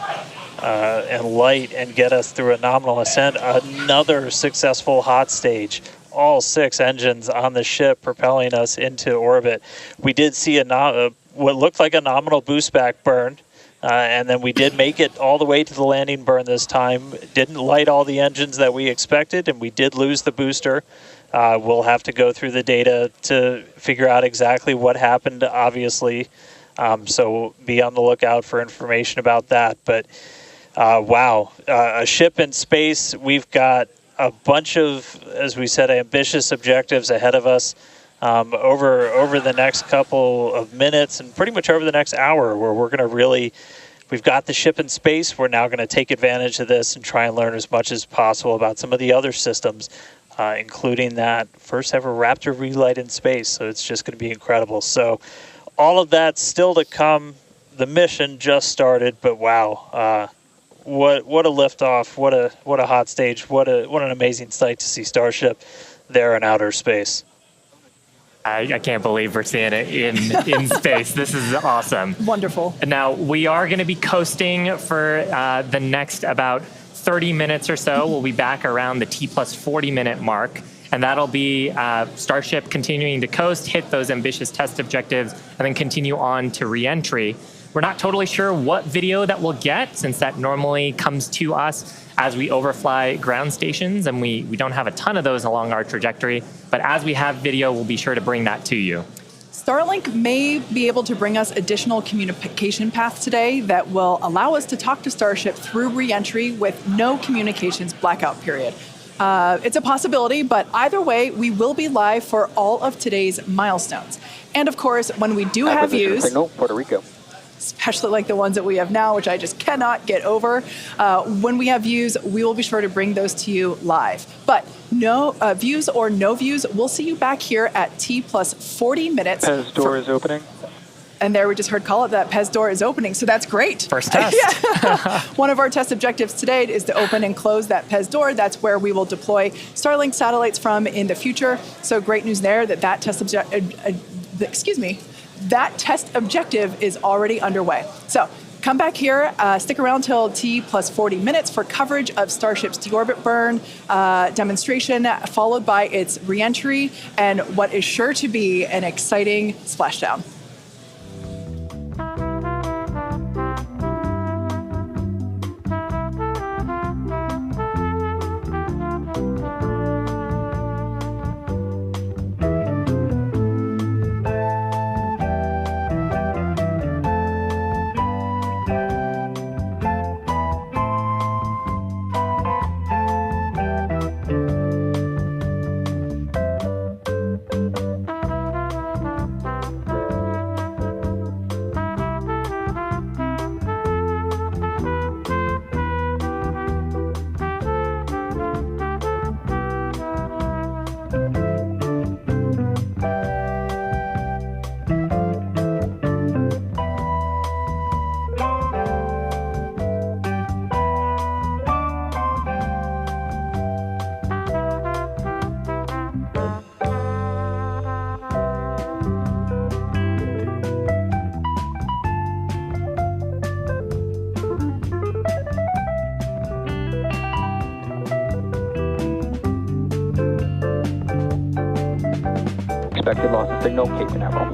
and light and get us through a nominal ascent. Another successful hot stage. All 6 engines on the ship propelling us into orbit. We did see what looked like a nominal boost back burn. And then we did make it all the way to the landing burn this time. Didn't light all the engines that we expected, and we did lose the booster. We'll have to go through the data to figure out exactly what happened, obviously. So be on the lookout for information about that. But wow, a ship in space. We've got a bunch of, as we said, ambitious objectives ahead of us. Over the next couple of minutes and pretty much over the next hour, where we're going to we've got the ship in space. We're now going to take advantage of this and try and learn as much as possible about some of the other systems, including that first ever Raptor relight in space. So it's just going to be incredible. So all of that still to come. The mission just started, but wow, what a liftoff! What a hot stage! What an amazing sight to see Starship there in outer space. I can't believe we're seeing it in space. This is awesome. Wonderful. Now, we are going to be coasting for the next about 30 minutes or so. We'll be back around the T plus 40 minute mark. And that'll be Starship continuing to coast, hit those ambitious test objectives, and then continue on to re-entry. We're not totally sure what video that we'll get, since that normally comes to us as we overfly ground stations, and we don't have a ton of those along our trajectory. But as we have video, we'll be sure to bring that to you. Starlink may be able to bring us additional communication paths today that will allow us to talk to Starship through re-entry with no communications blackout period. It's a possibility, but either way, we will be live for all of today's milestones. And of course, when we do have views, signal, Puerto Rico. especially like the ones that we have now, which I just cannot get over, when we have views, we will be sure to bring those to you live. But no views or no views, we'll see you back here at T plus 40 minutes. Pez door is opening. And there we just heard call it that Pez door is opening, so that's great. First test. One of our test objectives today is to open and close that Pez door. That's where we will deploy Starlink satellites from in the future. So great news there that that test objective is already underway. So come back here, stick around till T plus 40 minutes for coverage of Starship's deorbit burn demonstration, followed by its reentry and what is sure to be an exciting splashdown. Expected loss of signal, Cape Canaveral.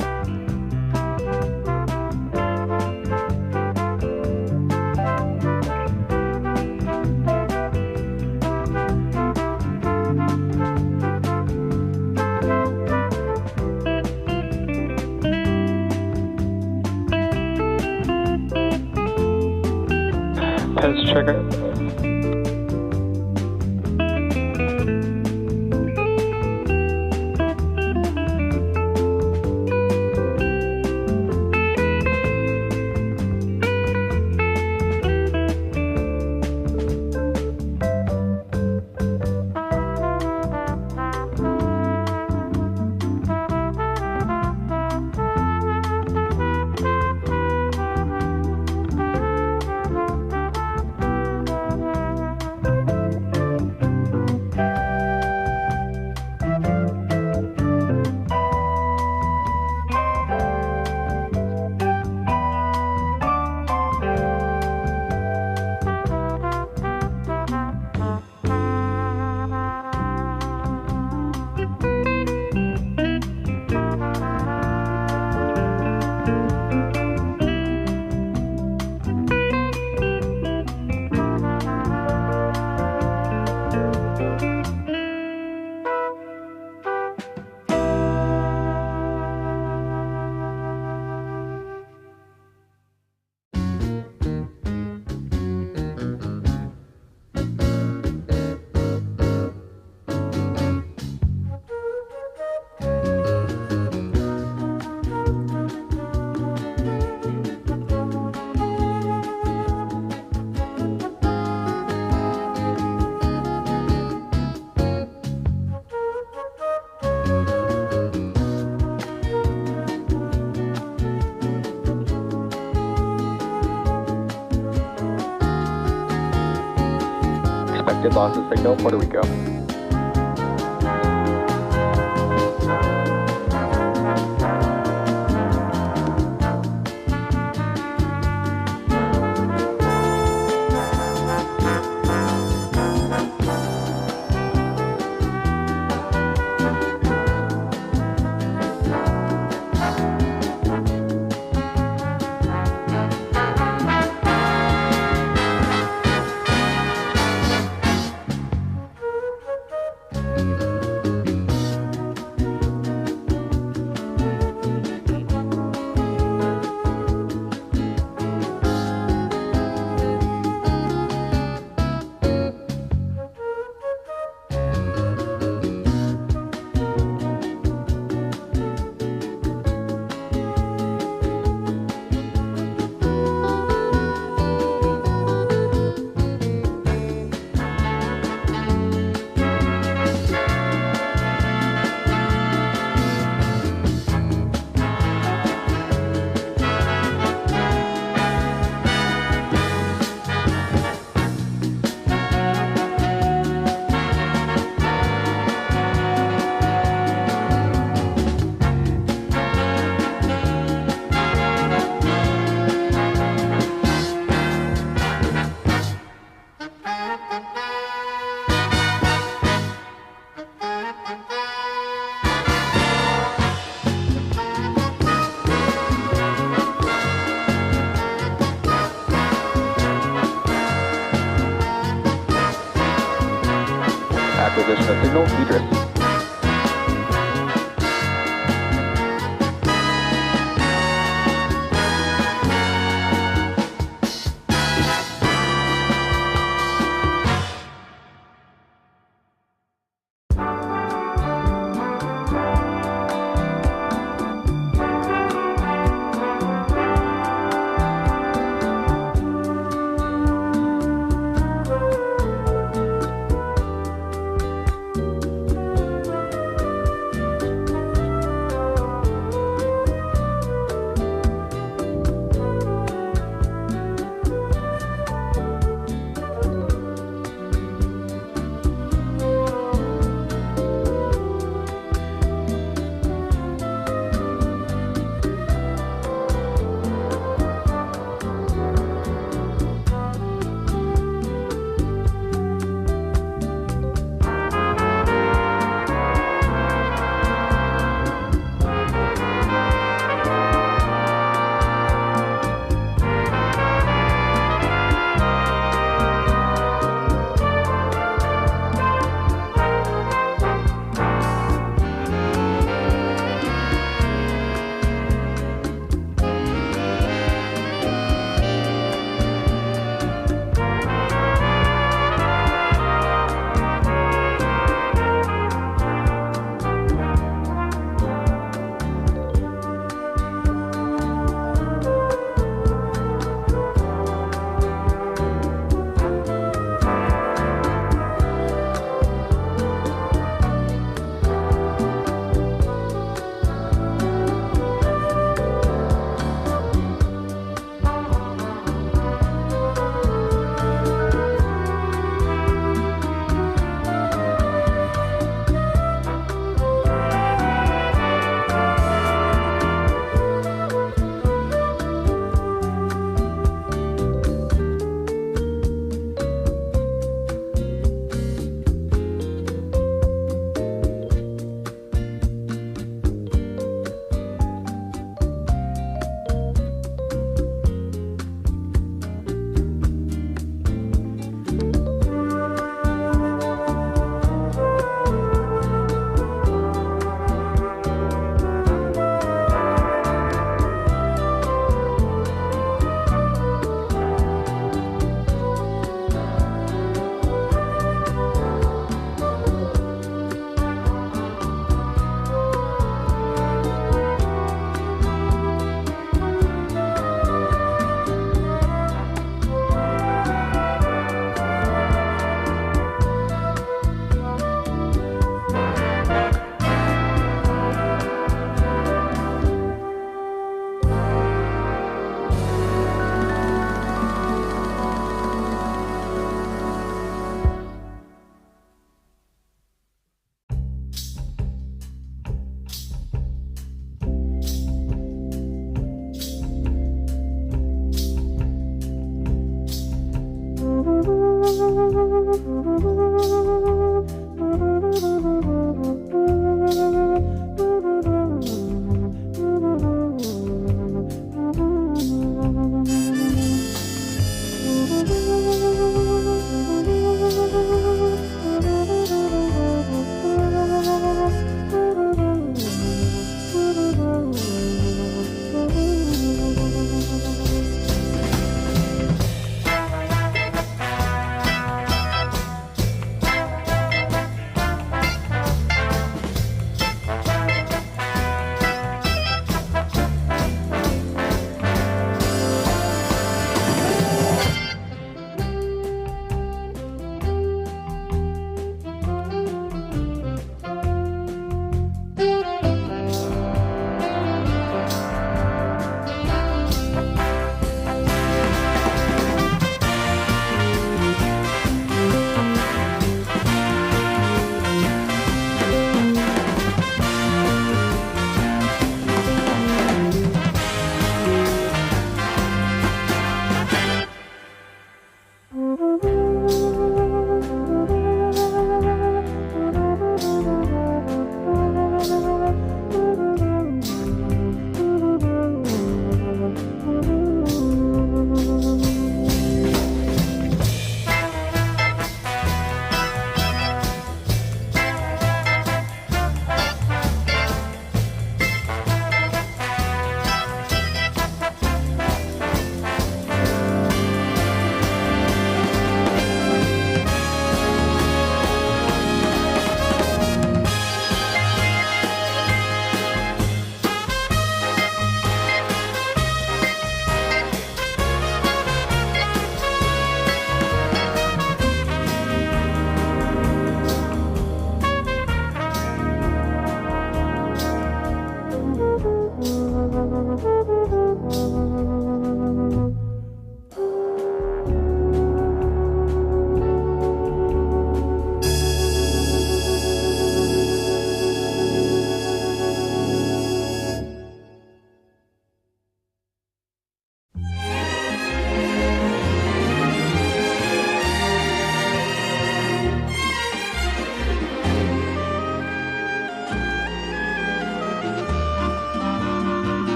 Pez trigger. Expected loss of signal, Puerto Rico. the signal, Idris.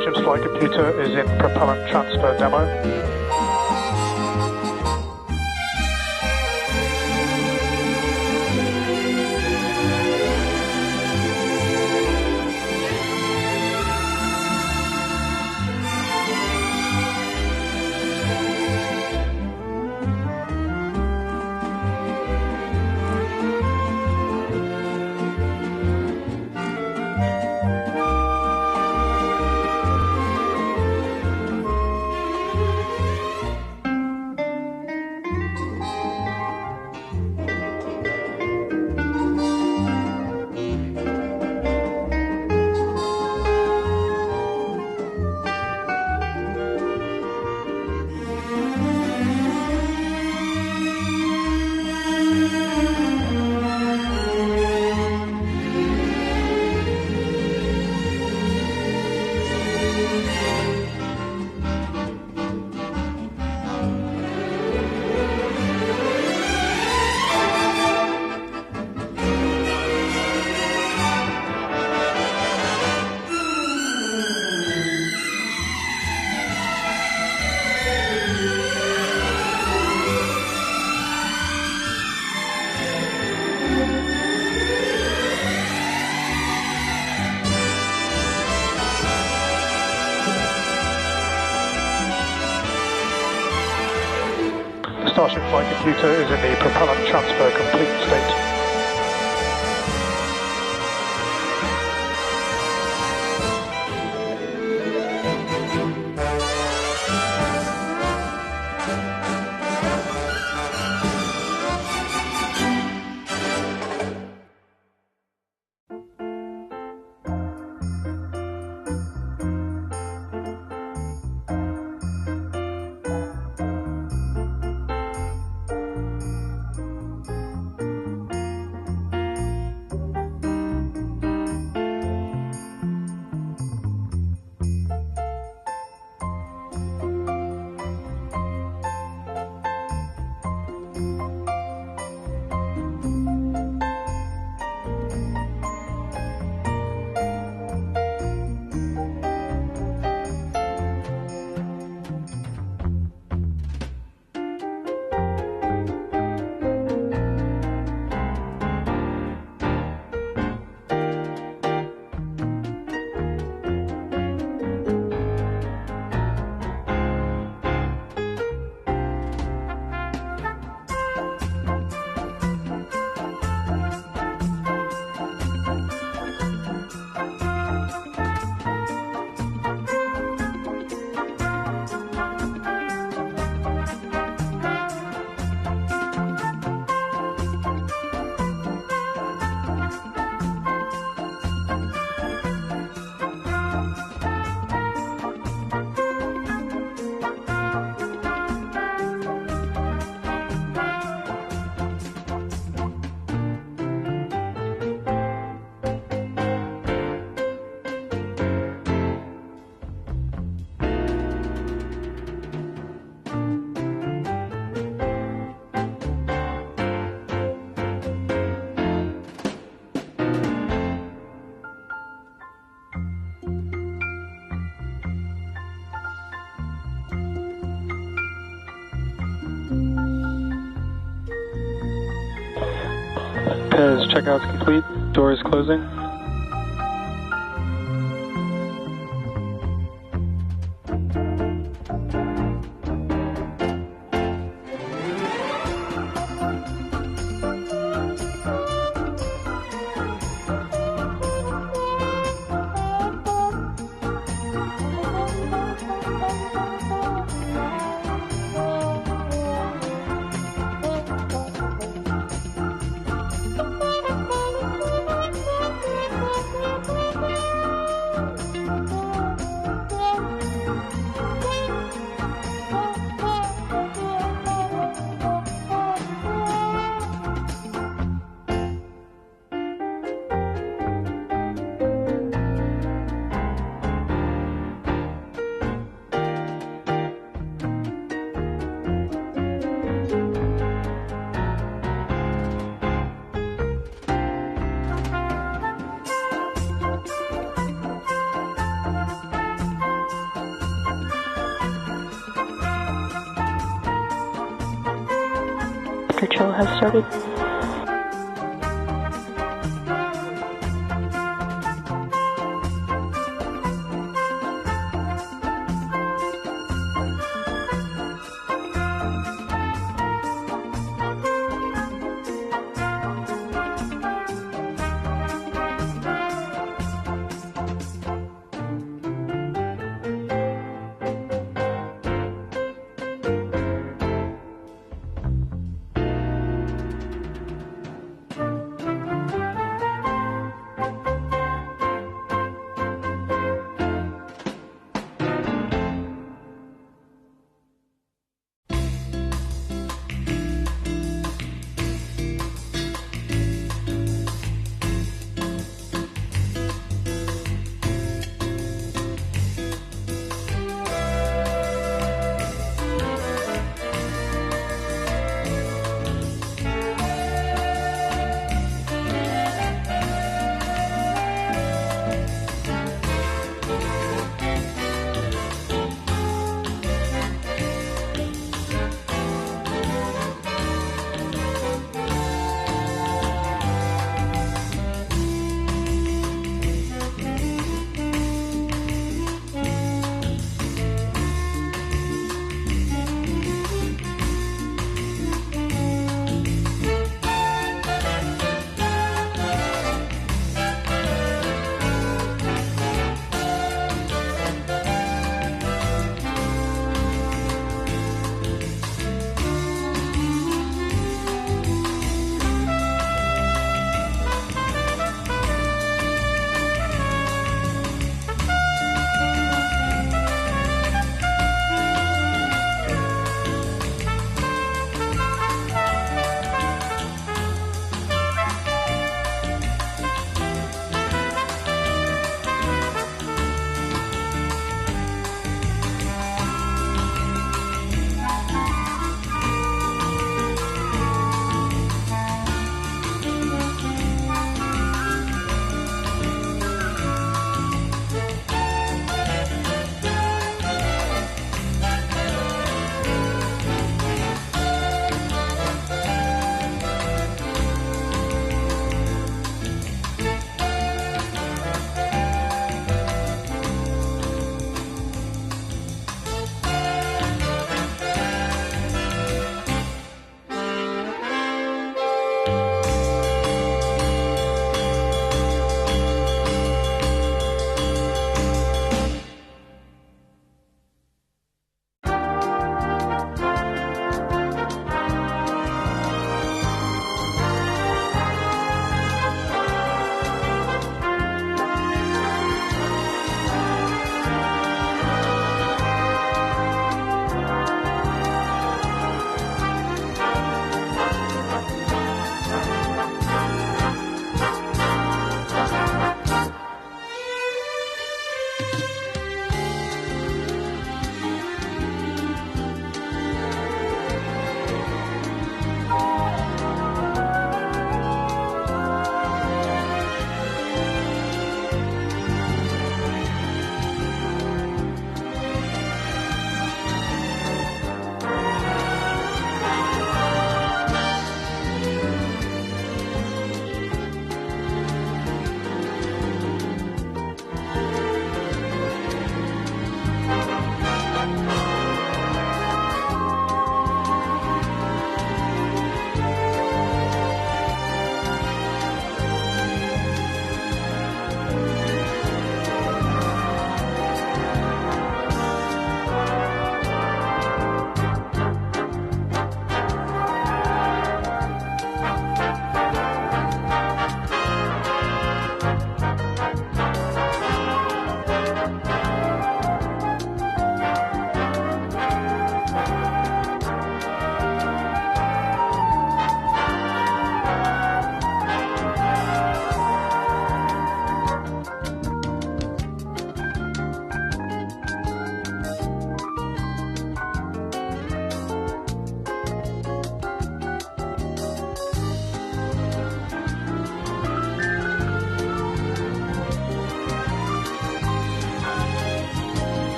Starship's flight computer is in propellant transfer demo. Starship flight computer is in the propellant transfer complete state. Pez checkout's complete. Door is closing. control has started.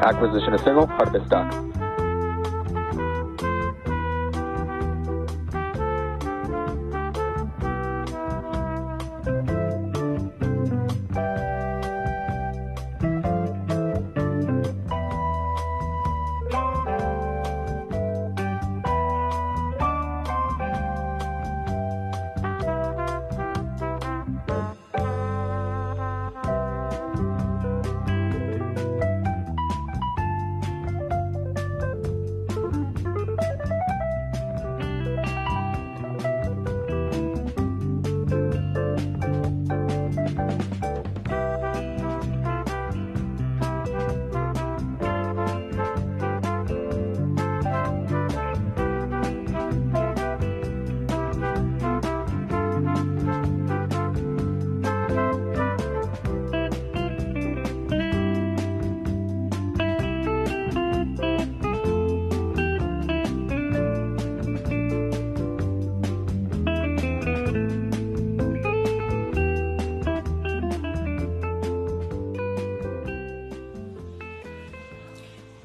Acquisition of signal, Starbase dock.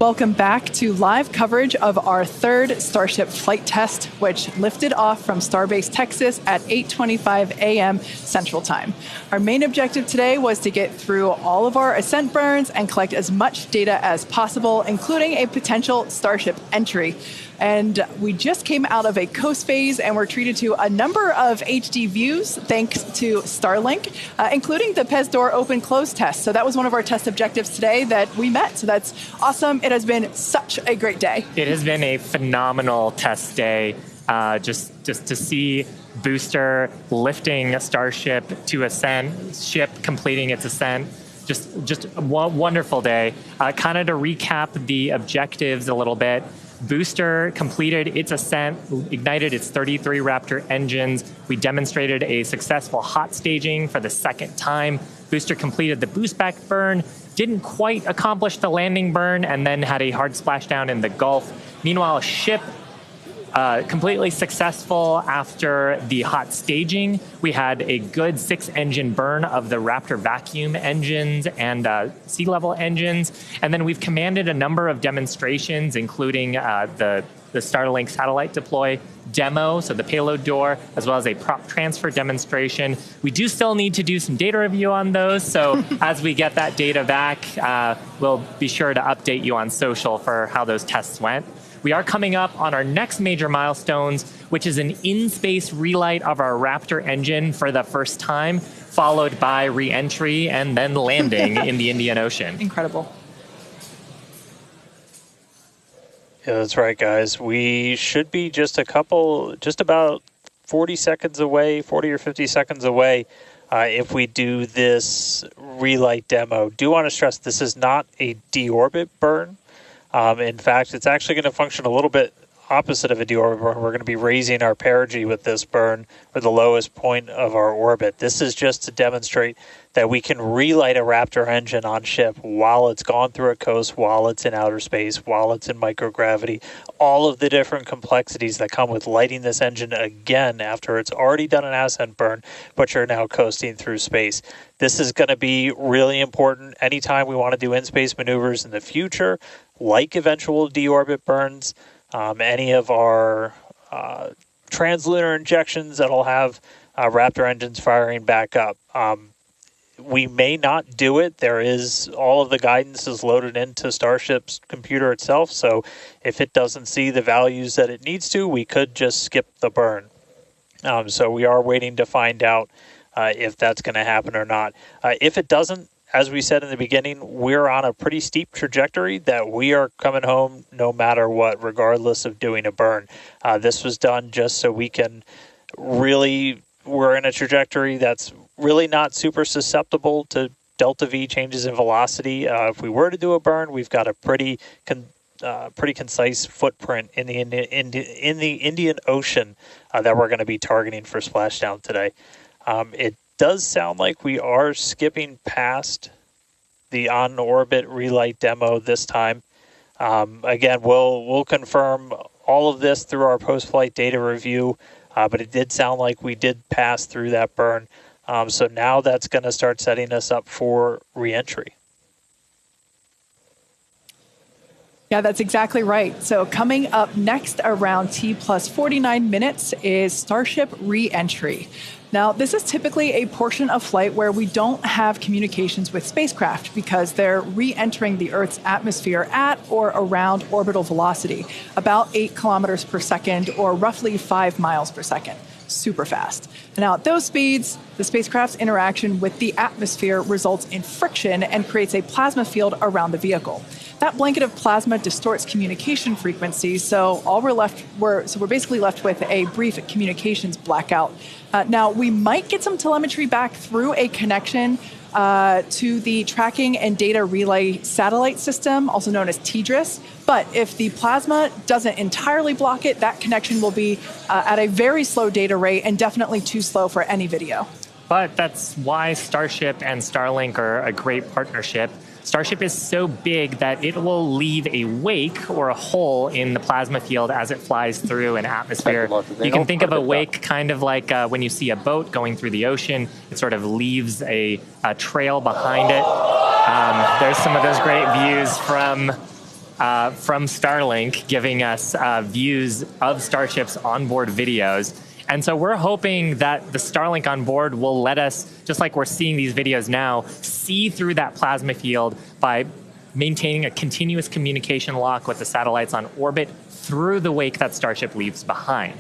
Welcome back to live coverage of our third Starship flight test, which lifted off from Starbase, Texas at 8:25 a.m. Central Time. Our main objective today was to get through all of our ascent burns and collect as much data as possible, including a potential Starship entry. And we just came out of a coast phase and were treated to a number of HD views thanks to Starlink, including the PEZ door open-close test. So that was one of our test objectives today that we met. So that's awesome. It has been such a great day. It has been a phenomenal test day. Just to see booster lifting a Starship to ascent, ship completing its ascent. Just a wonderful day. Kind of to recap the objectives a little bit. Booster completed its ascent, ignited its 33 Raptor engines. We demonstrated a successful hot staging for the second time. Booster completed the boost back burn, didn't quite accomplish the landing burn, and then had a hard splashdown in the Gulf. Meanwhile, ship completely successful after the hot staging. We had a good 6-engine burn of the Raptor vacuum engines and sea level engines. And then we've commanded a number of demonstrations, including the Starlink satellite deploy demo, so the payload door, as well as a prop transfer demonstration. We do still need to do some data review on those. So as we get that data back, we'll be sure to update you on social for how those tests went. We are coming up on our next major milestones, which is an in-space relight of our Raptor engine for the first time, followed by re-entry and then landing in the Indian Ocean. Incredible. Yeah, that's right, guys. We should be just about 40 seconds away, 40 or 50 seconds away if we do this relight demo. Do want to stress this is not a deorbit burn. In fact, it's actually going to function a little bit opposite of a deorbit burn. We're going to be raising our perigee with this burn for the lowest point of our orbit. This is just to demonstrate that we can relight a Raptor engine on ship while it's gone through a coast, while it's in outer space, while it's in microgravity, all of the different complexities that come with lighting this engine again after it's already done an ascent burn, but you're now coasting through space. This is going to be really important anytime we want to do in-space maneuvers in the future, like eventual deorbit burns, any of our translunar injections that'll have Raptor engines firing back up. We may not do it. There is all of the guidance is loaded into Starship's computer itself, so if it doesn't see the values that it needs to, we could just skip the burn. So we are waiting to find out if that's going to happen or not. If it doesn't, as we said in the beginning, we're on a pretty steep trajectory that we are coming home no matter what, regardless of doing a burn. This was done just so we can really, we're in a trajectory that's really not super susceptible to delta V changes in velocity. If we were to do a burn, we've got a pretty concise footprint in the Indian Ocean that we're going to be targeting for splashdown today. It does sound like we are skipping past the on-orbit relight demo this time. Again, we'll confirm all of this through our post-flight data review, but it did sound like we did pass through that burn. So now that's going to start setting us up for re-entry. Yeah, that's exactly right. So coming up next around T plus 49 minutes is Starship re-entry. Now, this is typically a portion of flight where we don't have communications with spacecraft because they're re-entering the Earth's atmosphere at or around orbital velocity, about 8 kilometers per second or roughly 5 miles per second. Super fast. Now, at those speeds, the spacecraft's interaction with the atmosphere results in friction and creates a plasma field around the vehicle. That blanket of plasma distorts communication frequencies, so we're basically left with a brief communications blackout. Now, we might get some telemetry back through a connection to the Tracking and Data Relay Satellite System, also known as TDRS. But if the plasma doesn't entirely block it, that connection will be at a very slow data rate and definitely too slow for any video. But that's why Starship and Starlink are a great partnership. Starship is so big that it will leave a wake or a hole in the plasma field as it flies through an atmosphere. You can think of a wake kind of like when you see a boat going through the ocean. It sort of leaves a trail behind it. There's some of those great views from Starlink giving us views of Starship's onboard videos. And so we're hoping that the Starlink on board will let us, just like we're seeing these videos now, see through that plasma field by maintaining a continuous communication lock with the satellites on orbit through the wake that Starship leaves behind.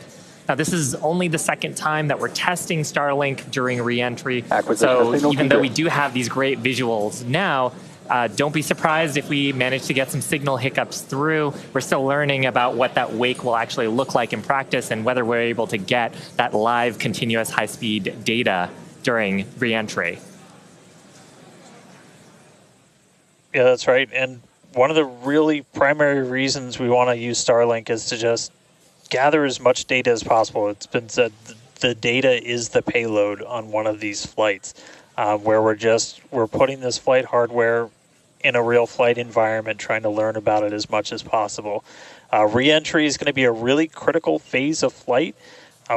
Now, this is only the second time that we're testing Starlink during re-entry. So even though we do have these great visuals now, don't be surprised if we manage to get some signal hiccups through. We're still learning about what that wake will actually look like in practice and whether we're able to get that live continuous high-speed data during re-entry. Yeah, that's right. And one of the really primary reasons we want to use Starlink is to just gather as much data as possible. It's been said the data is the payload on one of these flights. Where we're putting this flight hardware in a real flight environment, trying to learn about it as much as possible. Re-entry is going to be a really critical phase of flight.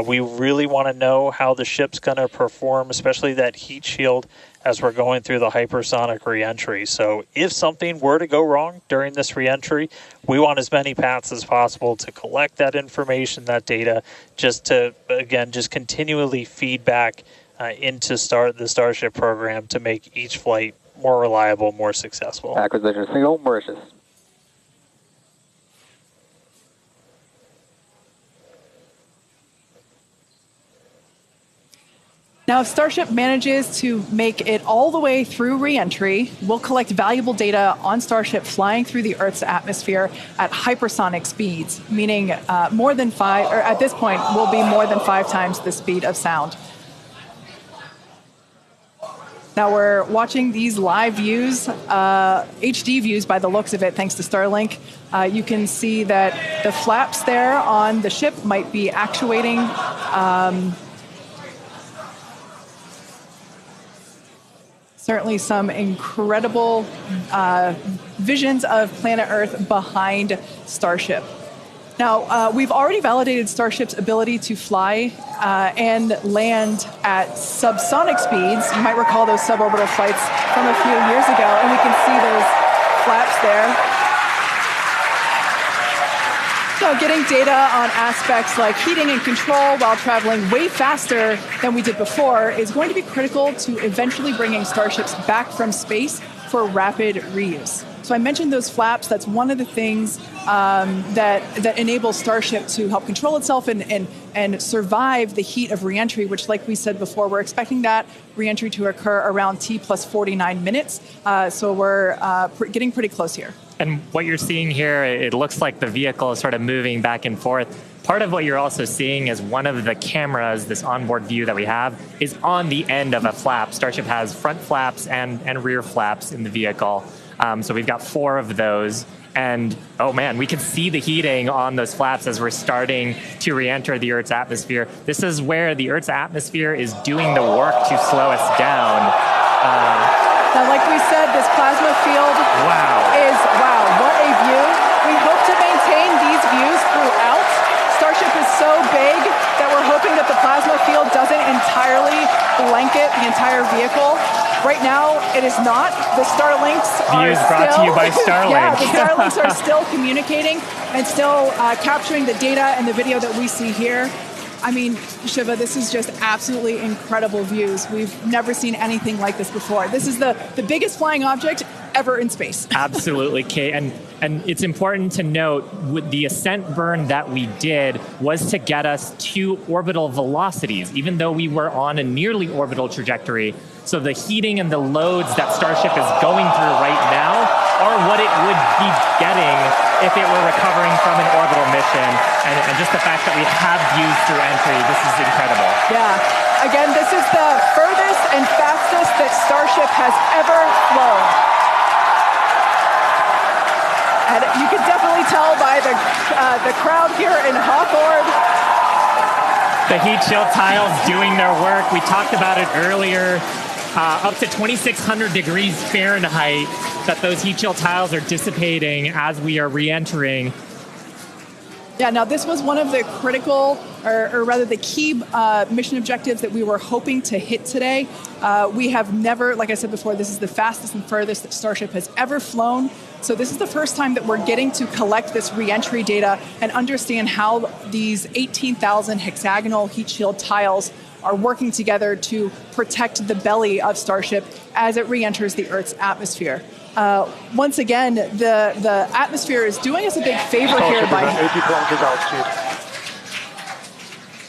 We really want to know how the ship's going to perform, especially that heat shield as we're going through the hypersonic re-entry. So if something were to go wrong during this re-entry, we want as many paths as possible to collect that information, that data, just to, again, just continually feed back into the Starship program to make each flight more reliable, more successful. Acquisition signal, Mauritius. Now, if Starship manages to make it all the way through re-entry, we'll collect valuable data on Starship flying through the Earth's atmosphere at hypersonic speeds, meaning more than 5, or at this point, will be more than 5 times the speed of sound. Now we're watching these live views, HD views by the looks of it, thanks to Starlink. You can see that the flaps there on the ship might be actuating. Certainly some incredible visions of planet Earth behind Starship. Now, we've already validated Starship's ability to fly and land at subsonic speeds. You might recall those suborbital flights from a few years ago, and we can see those flaps there. So getting data on aspects like heating and control while traveling way faster than we did before is going to be critical to eventually bringing Starships back from space for rapid reuse. So I mentioned those flaps. That's one of the things that enables Starship to help control itself and survive the heat of reentry, which, like we said before, we're expecting that reentry to occur around T plus 49 minutes. So we're getting pretty close here. And what you're seeing here, it looks like the vehicle is sort of moving back and forth. Part of what you're also seeing is one of the cameras, this onboard view that we have, is on the end of a flap. Starship has front flaps and rear flaps in the vehicle. So we've got 4 of those. And, oh man, we can see the heating on those flaps as we're starting to re-enter the Earth's atmosphere. This is where the Earth's atmosphere is doing the work to slow us down. Now, like we said, this plasma field wow, what a view. We hope to maintain these views throughout. Starship is so big that we're hoping that the plasma field doesn't entirely blanket the entire vehicle. Right now, it is not. The Starlinks are Views brought to you by Starlink. Yeah, the Starlinks are still communicating and still capturing the data and the video that we see here. I mean, Shiva, this is just absolutely incredible views. We've never seen anything like this before. This is the biggest flying object ever in space. Absolutely, Kate. And it's important to note, with the ascent burn that we did was to get us to orbital velocities, even though we were on a nearly orbital trajectory. So the heating and the loads that Starship is going through right now are what it would be getting if it were recovering from an orbital mission. And just the fact that we have views through entry, this is incredible. Yeah. Again, this is the furthest and fastest that Starship has ever flown. And you can definitely tell by the crowd here in Hawthorne. The heat shield tiles doing their work. We talked about it earlier. Up to 2,600 degrees Fahrenheit that those heat shield tiles are dissipating as we are re-entering. Yeah, now this was one of the critical, or rather the key mission objectives that we were hoping to hit today. We have never, like I said before, this is the fastest and furthest that Starship has ever flown. So this is the first time that we're getting to collect this re-entry data and understand how these 18,000 hexagonal heat shield tiles are working together to protect the belly of Starship as it re-enters the Earth's atmosphere. Once again, the atmosphere is doing us a big favor here by 80 kilometers altitude.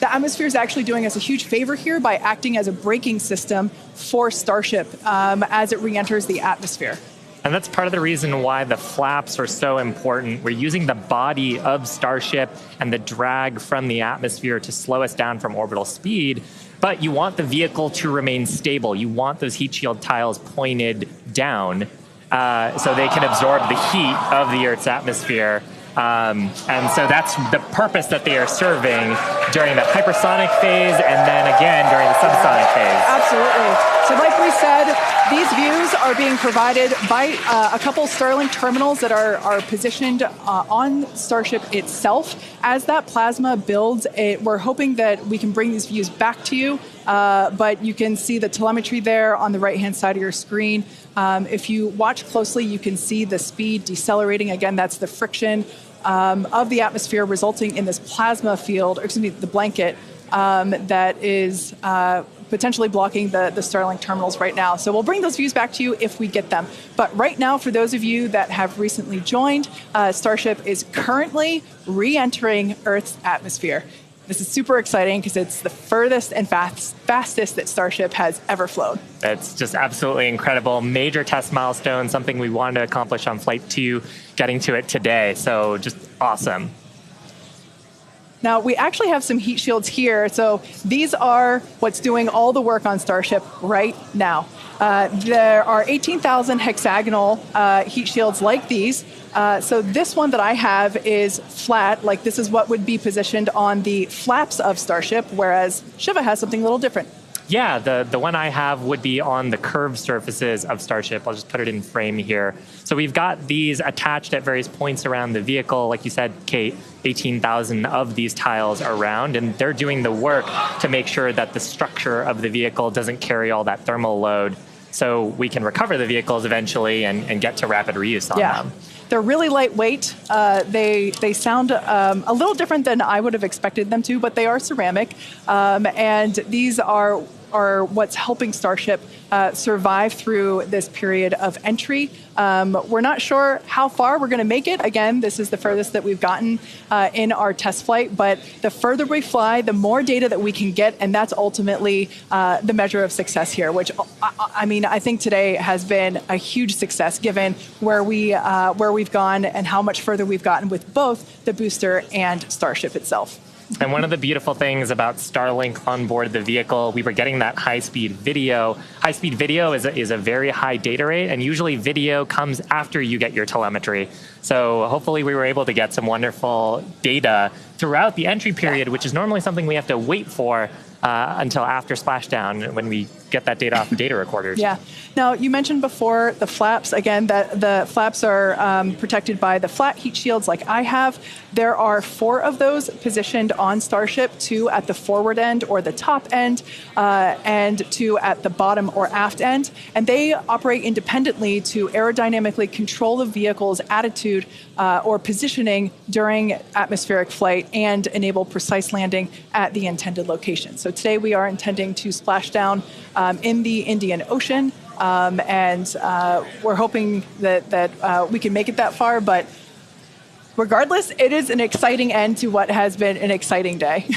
the atmosphere is actually doing us a huge favor here by acting as a braking system for Starship as it re-enters the atmosphere. And that's part of the reason why the flaps are so important. We're using the body of Starship and the drag from the atmosphere to slow us down from orbital speed. But you want the vehicle to remain stable. You want those heat shield tiles pointed down so they can absorb the heat of the Earth's atmosphere. And so that's the purpose that they are serving during the hypersonic phase and then again during the subsonic phase. Absolutely. So like we said, these views are being provided by a couple Starlink terminals that are positioned on Starship itself. As that plasma builds, we're hoping that we can bring these views back to you, but you can see the telemetry there on the right-hand side of your screen. If you watch closely, you can see the speed decelerating. Again, that's the friction of the atmosphere resulting in this plasma field, or excuse me, the blanket that is potentially blocking the Starlink terminals right now. So we'll bring those views back to you if we get them. But right now, for those of you that have recently joined, Starship is currently re-entering Earth's atmosphere. This is super exciting because it's the furthest and fastest that Starship has ever flown. It's just absolutely incredible. Major test milestone, something we wanted to accomplish on Flight 2, getting to it today. So just awesome. Now, we actually have some heat shields here. So these are what's doing all the work on Starship right now. There are 18,000 hexagonal heat shields like these. So this one that I have is flat, like this is what would be positioned on the flaps of Starship, whereas Shiva has something a little different. Yeah, the one I have would be on the curved surfaces of Starship. I'll just put it in frame here. So we've got these attached at various points around the vehicle. Like you said, Kate, 18,000 of these tiles around, and they're doing the work to make sure that the structure of the vehicle doesn't carry all that thermal load so we can recover the vehicles eventually and get to rapid reuse on them. They're really lightweight. They sound a little different than I would have expected them to, but they are ceramic. And these are what's helping Starship survive through this period of entry. We're not sure how far we're going to make it. Again, this is the furthest that we've gotten in our test flight, but the further we fly, the more data that we can get, and that's ultimately the measure of success here, which, I mean, I think today has been a huge success given where we've gone and how much further we've gotten with both the booster and Starship itself. And one of the beautiful things about Starlink on board the vehicle, we were getting that high-speed video. High-speed video is a very high data rate, and usually video comes after you get your telemetry. So hopefully we were able to get some wonderful data throughout the entry period, which is normally something we have to wait for until after splashdown when we get that data off the data recorders. Yeah. Now, you mentioned before the flaps. Again, that the flaps are protected by the flat heat shields like I have. There are 4 of those positioned on Starship, 2 at the forward end or the top end, and 2 at the bottom or aft end. And they operate independently to aerodynamically control the vehicle's attitude or positioning during atmospheric flight and enable precise landing at the intended location. So today we are intending to splash down in the Indian Ocean, and we're hoping that we can make it that far, but regardless, it is an exciting end to what has been an exciting day.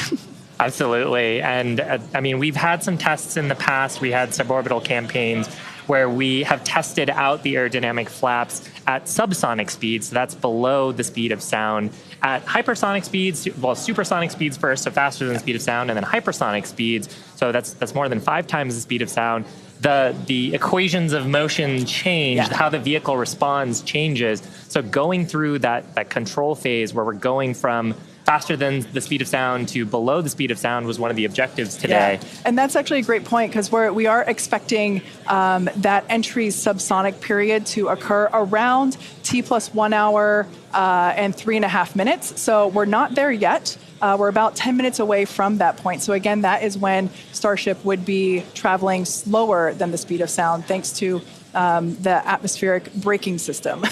Absolutely. And I mean, we've had some tests in the past. We had suborbital campaigns where we have tested out the aerodynamic flaps at subsonic speeds. So that's below the speed of sound. At hypersonic speeds, well, supersonic speeds first, so faster than the speed of sound, and then hypersonic speeds. So that's more than 5 times the speed of sound. The equations of motion change, how the vehicle responds changes. So going through that control phase where we're going from faster than the speed of sound to below the speed of sound was one of the objectives today. Yeah. And that's actually a great point, because we are expecting that entry subsonic period to occur around T plus 1 hour and 3.5 minutes. So we're not there yet. We're about 10 minutes away from that point. So again, that is when Starship would be traveling slower than the speed of sound, thanks to the atmospheric braking system.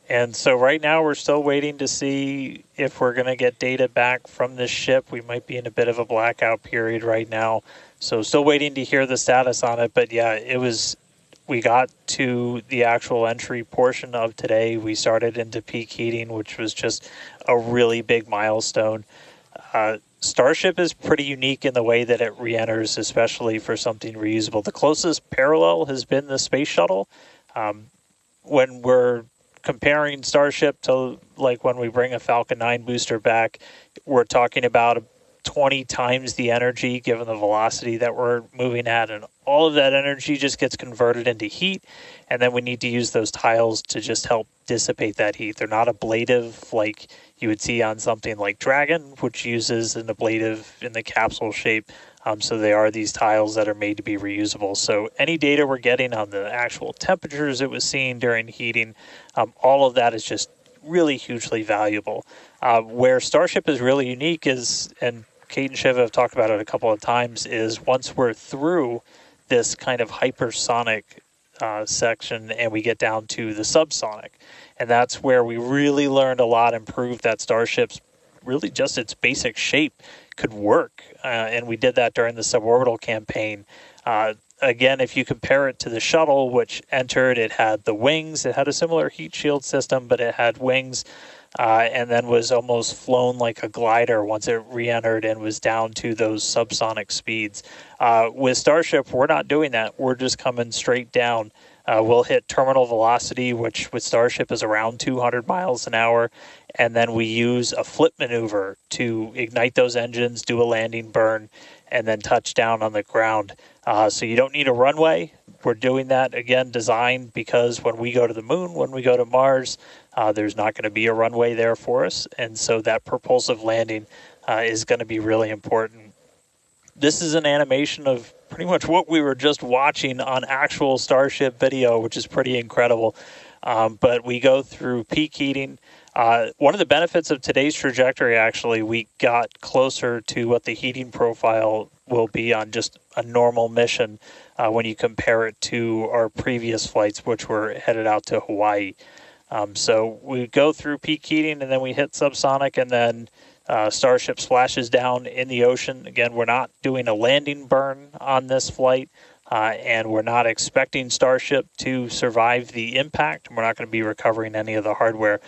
And so right now we're still waiting to see if we're going to get data back from this ship. We might be in a bit of a blackout period right now. So still waiting to hear the status on it. But yeah, we got to the actual entry portion of today. We started into peak heating, which was just a really big milestone. Starship is pretty unique in the way that it re-enters, especially for something reusable. The closest parallel has been the space shuttle. When we're comparing Starship to like when we bring a Falcon 9 booster back, we're talking about 20 times the energy given the velocity that we're moving at, and all of that energy just gets converted into heat, and then we need to use those tiles to just help dissipate that heat. They're not ablative like you would see on something like Dragon, which uses an ablative in the capsule shape. So they are these tiles that are made to be reusable. So any data we're getting on the actual temperatures it was seeing during heating, all of that is just really hugely valuable. Where Starship is really unique is, and Kate and Shiv have talked about it a couple of times, is once we're through this kind of hypersonic section and we get down to the subsonic. And that's where we really learned a lot and proved that Starship's really just its basic shape could work. And we did that during the suborbital campaign. Again, if you compare it to the shuttle, which entered, it had the wings. It had a similar heat shield system, but it had wings, and then was almost flown like a glider once it re-entered and was down to those subsonic speeds. With Starship, we're not doing that. We're just coming straight down. We'll hit terminal velocity, which with Starship is around 200 miles an hour, and then we use a flip maneuver to ignite those engines, do a landing burn, and then touch down on the ground. So you don't need a runway. We're doing that, again, designed because when we go to the moon, when we go to Mars, there's not going to be a runway there for us, and so that propulsive landing is going to be really important. This is an animation of pretty much what we were just watching on actual Starship video, which is pretty incredible. But we go through peak heating. One of the benefits of today's trajectory, actually, we got closer to what the heating profile will be on just a normal mission when you compare it to our previous flights, which were headed out to Hawaii. So we go through peak heating, and then we hit subsonic, and then Starship splashes down in the ocean. Again, we're not doing a landing burn on this flight, and we're not expecting Starship to survive the impact. We're not going to be recovering any of the hardware.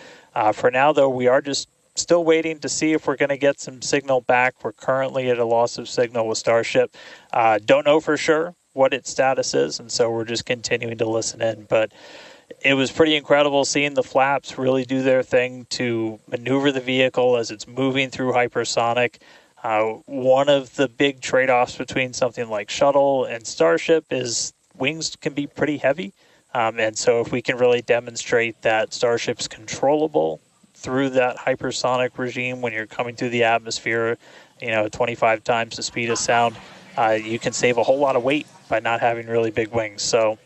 For now, though, we are just still waiting to see if we're going to get some signal back. We're currently at a loss of signal with Starship. Don't know for sure what its status is, and so we're just continuing to listen in. But it was pretty incredible seeing the flaps really do their thing to maneuver the vehicle as it's moving through hypersonic. One of the big trade-offs between something like Shuttle and Starship is wings can be pretty heavy. And so if we can really demonstrate that Starship's controllable through that hypersonic regime when you're coming through the atmosphere, 25 times the speed of sound, you can save a whole lot of weight by not having really big wings. So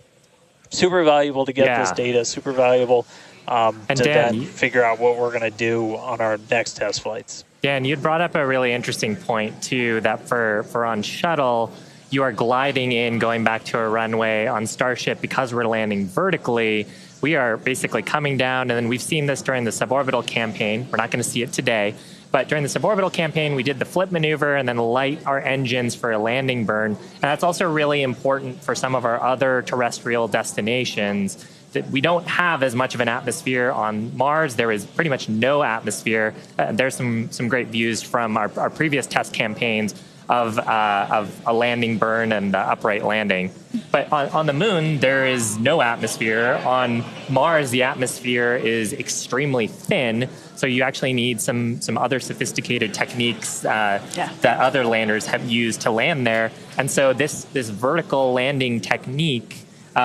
super valuable to get this data, super valuable to then figure out what we're going to do on our next test flights. Dan, you'd brought up a really interesting point, too, that for on shuttle, you are gliding in, going back to a runway. On Starship, because we're landing vertically, we are basically coming down, and then we've seen this during the suborbital campaign. We're not going to see it today, but during the suborbital campaign, we did the flip maneuver and then light our engines for a landing burn. And that's also really important for some of our other terrestrial destinations, that we don't have as much of an atmosphere on Mars. There is pretty much no atmosphere. There's some great views from our previous test campaigns of a landing burn and upright landing. But on the moon, there is no atmosphere. On Mars, the atmosphere is extremely thin, so you actually need some other sophisticated techniques that other landers have used to land there. And so this vertical landing technique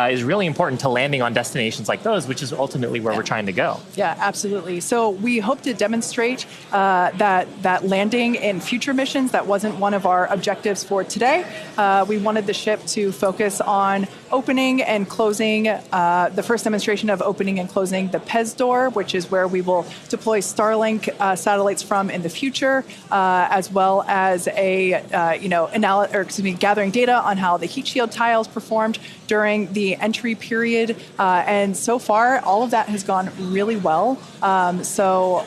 is really important to landing on destinations like those, which is ultimately where we're trying to go. Yeah, absolutely. So we hope to demonstrate that landing in future missions. That wasn't one of our objectives for today. We wanted the ship to focus on opening and closing, the first demonstration of opening and closing the PEZ door, which is where we will deploy Starlink satellites from in the future, as well as gathering data on how the heat shield tiles performed during the entry period. And so far, all of that has gone really well. So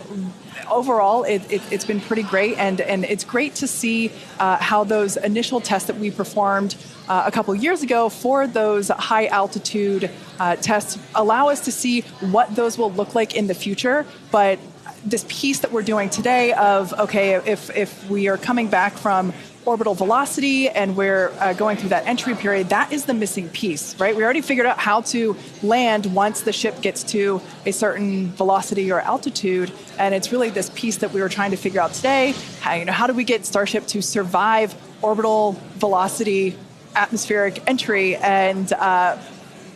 overall, it's been pretty great, and it's great to see how those initial tests that we performed a couple years ago for those high altitude tests allow us to see what those will look like in the future. But this piece that we're doing today of, okay, if we are coming back from orbital velocity and we're going through that entry period, that is the missing piece, right? We already figured out how to land once the ship gets to a certain velocity or altitude, and it's really this piece that we were trying to figure out today. How do we get Starship to survive orbital velocity atmospheric entry? And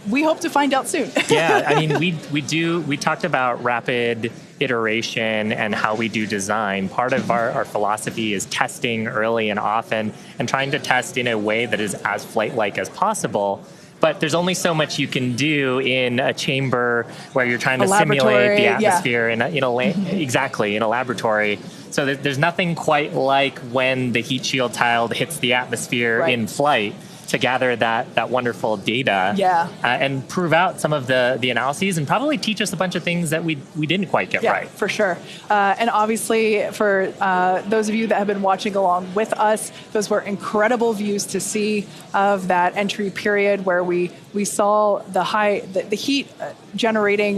we hope to find out soon. Yeah, I mean, we talked about rapid iteration and how we do design. Part of our philosophy is testing early and often and trying to test in a way that is as flight-like as possible. But there's only so much you can do in a chamber where you're trying to simulate the atmosphere in a laboratory. So there's nothing quite like when the heat shield tile hits the atmosphere in flight to gather that wonderful data and prove out some of the analyses and probably teach us a bunch of things that we didn't quite get right. For sure. And obviously, for those of you that have been watching along with us, those were incredible views to see of that entry period where we saw the heat generating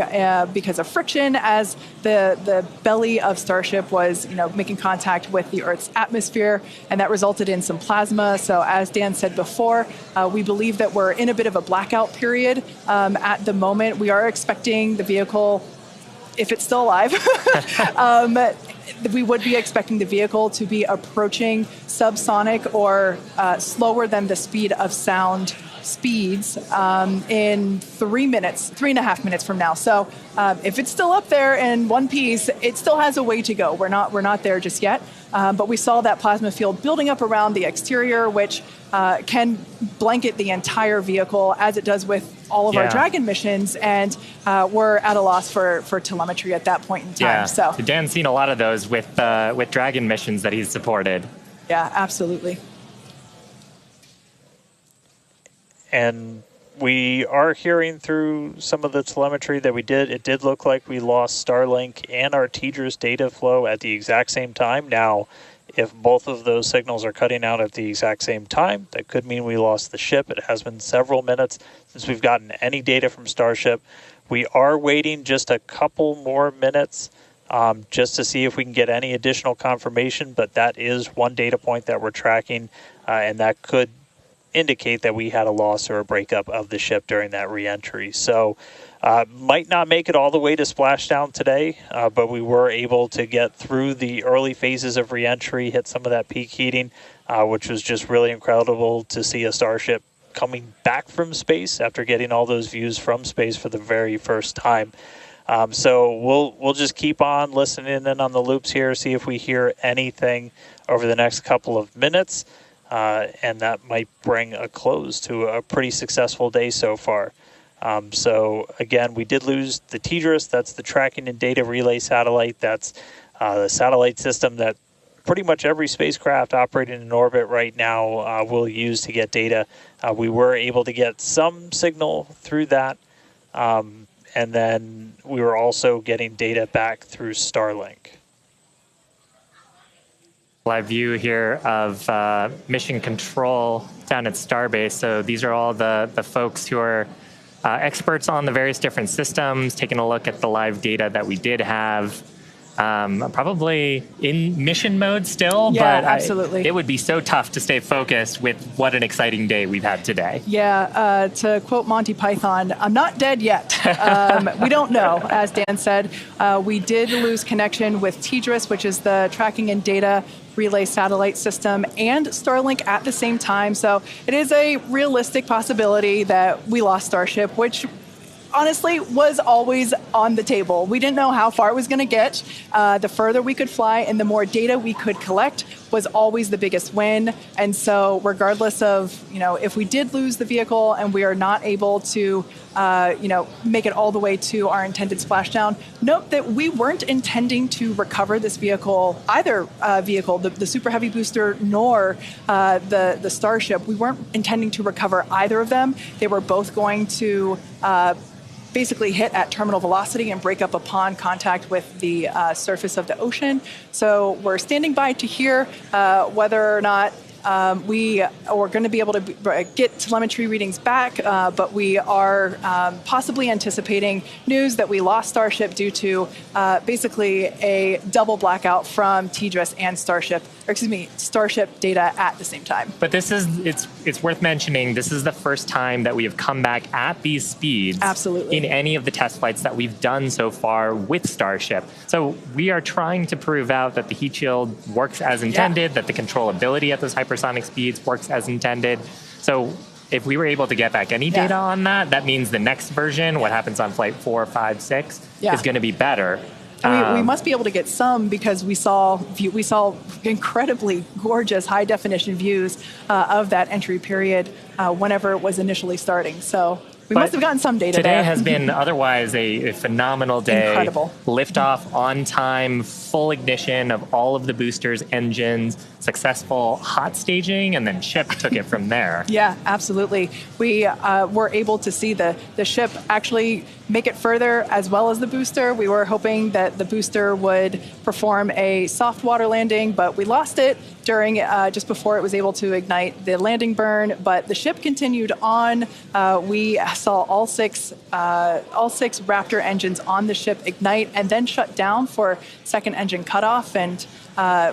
because of friction as the belly of Starship was making contact with the Earth's atmosphere, and that resulted in some plasma. So as Dan said before, we believe that we're in a bit of a blackout period at the moment. We are expecting the vehicle, if it's still alive, we would be expecting the vehicle to be approaching subsonic or slower than the speed of sound speeds in 3.5 minutes from now. So if it's still up there in one piece, it still has a way to go. We're not there just yet. But we saw that plasma field building up around the exterior, which can blanket the entire vehicle, as it does with all of our Dragon missions, and we're at a loss for telemetry at that point in time. Yeah. So Dan's seen a lot of those with Dragon missions that he's supported. Yeah, absolutely. And we are hearing through some of the telemetry that it did look like we lost Starlink and our TDRS data flow at the exact same time. Now, if both of those signals are cutting out at the exact same time, that could mean we lost the ship. It has been several minutes since we've gotten any data from Starship. We are waiting just a couple more minutes just to see if we can get any additional confirmation, but that is one data point that we're tracking, and that could indicate that we had a loss or a breakup of the ship during that reentry. So might not make it all the way to splashdown today, but we were able to get through the early phases of reentry, hit some of that peak heating, which was just really incredible to see a Starship coming back from space after getting all those views from space for the very first time. So we'll just keep on listening in on the loops here, see if we hear anything over the next couple of minutes, and that might bring a close to a pretty successful day so far. So again, we did lose the TDRS. That's the tracking and data relay satellite. That's the satellite system that pretty much every spacecraft operating in orbit right now will use to get data. We were able to get some signal through that, and then we were also getting data back through Starlink. Live view here of mission control down at Starbase. So these are all the folks who are experts on the various different systems, taking a look at the live data that we did have. Probably in mission mode still, Yeah, but absolutely. It would be so tough to stay focused with what an exciting day we've had today. Yeah, to quote Monty Python, I'm not dead yet. We don't know, as Dan said. We did lose connection with TDRS, which is the tracking and data relay satellite system, and Starlink at the same time. So it is a realistic possibility that we lost Starship, which honestly was always on the table. We didn't know how far it was going to get. The further we could fly and the more data we could collect was always the biggest win. And so regardless of, if we did lose the vehicle and we are not able to, make it all the way to our intended splashdown, note that we weren't intending to recover this vehicle, either vehicle, the Super Heavy booster nor the Starship. We weren't intending to recover either of them. They were both going to basically hit at terminal velocity and break up upon contact with the surface of the ocean. So we're standing by to hear whether or not we are going to be able to get telemetry readings back, but we are possibly anticipating news that we lost Starship due to basically a double blackout from TDRS and Starship data at the same time. But it's worth mentioning, this is the first time that we have come back at these speeds Absolutely. in any of the test flights that we've done so far with Starship. So we are trying to prove out that the heat shield works as intended, that the controllability at those hypersonic speeds works as intended. So if we were able to get back any data on that, that means the next version, what happens on flight 4, 5, 6, is going to be better. We must be able to get some because we saw incredibly gorgeous high definition views of that entry period whenever it was initially starting. So we must have gotten some data today there. has been otherwise a phenomenal day. Incredible. Liftoff on time, full ignition of all of the boosters, engines, successful hot staging, and then ship took it from there. Yeah, absolutely. We were able to see the ship actually make it further as well as the booster. We were hoping that the booster would perform a soft water landing, but we lost it during just before it was able to ignite the landing burn. But the ship continued on. We saw all six Raptor engines on the ship ignite and then shut down for second engine cutoff. And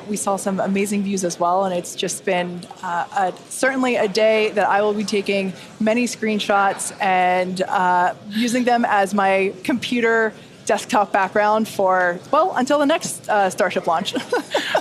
we saw some amazing views as well, and it's just been certainly a day that I will be taking many screenshots and using them as my computer desktop background for, until the next Starship launch.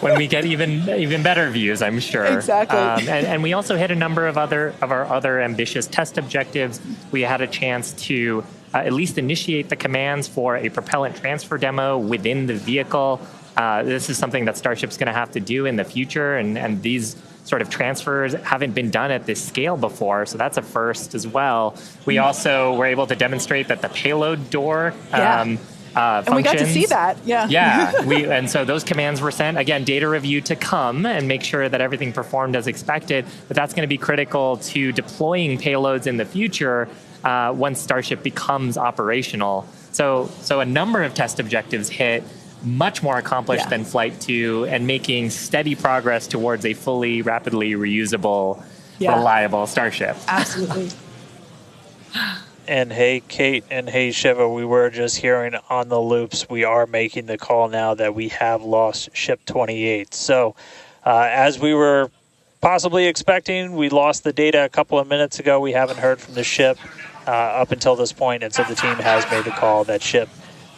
When we get even better views, I'm sure. Exactly. And we also hit a number of our other ambitious test objectives. We had a chance to at least initiate the commands for a propellant transfer demo within the vehicle. This is something that Starship's going to have to do in the future, and these sort of transfers haven't been done at this scale before, so that's a first as well. We also were able to demonstrate that the payload door functions. And we got to see that, Yeah, and so those commands were sent. Again, data review to come and make sure that everything performed as expected, but that's going to be critical to deploying payloads in the future once Starship becomes operational. So a number of test objectives hit, much more accomplished than Flight 2, and making steady progress towards a fully, rapidly reusable, reliable Starship. Absolutely. And hey, Kate, and hey, Shiva, we were just hearing on the loops, we are making the call now that we have lost Ship 28. So as we were possibly expecting, we lost the data a couple of minutes ago. We haven't heard from the ship up until this point, and so the team has made the call that ship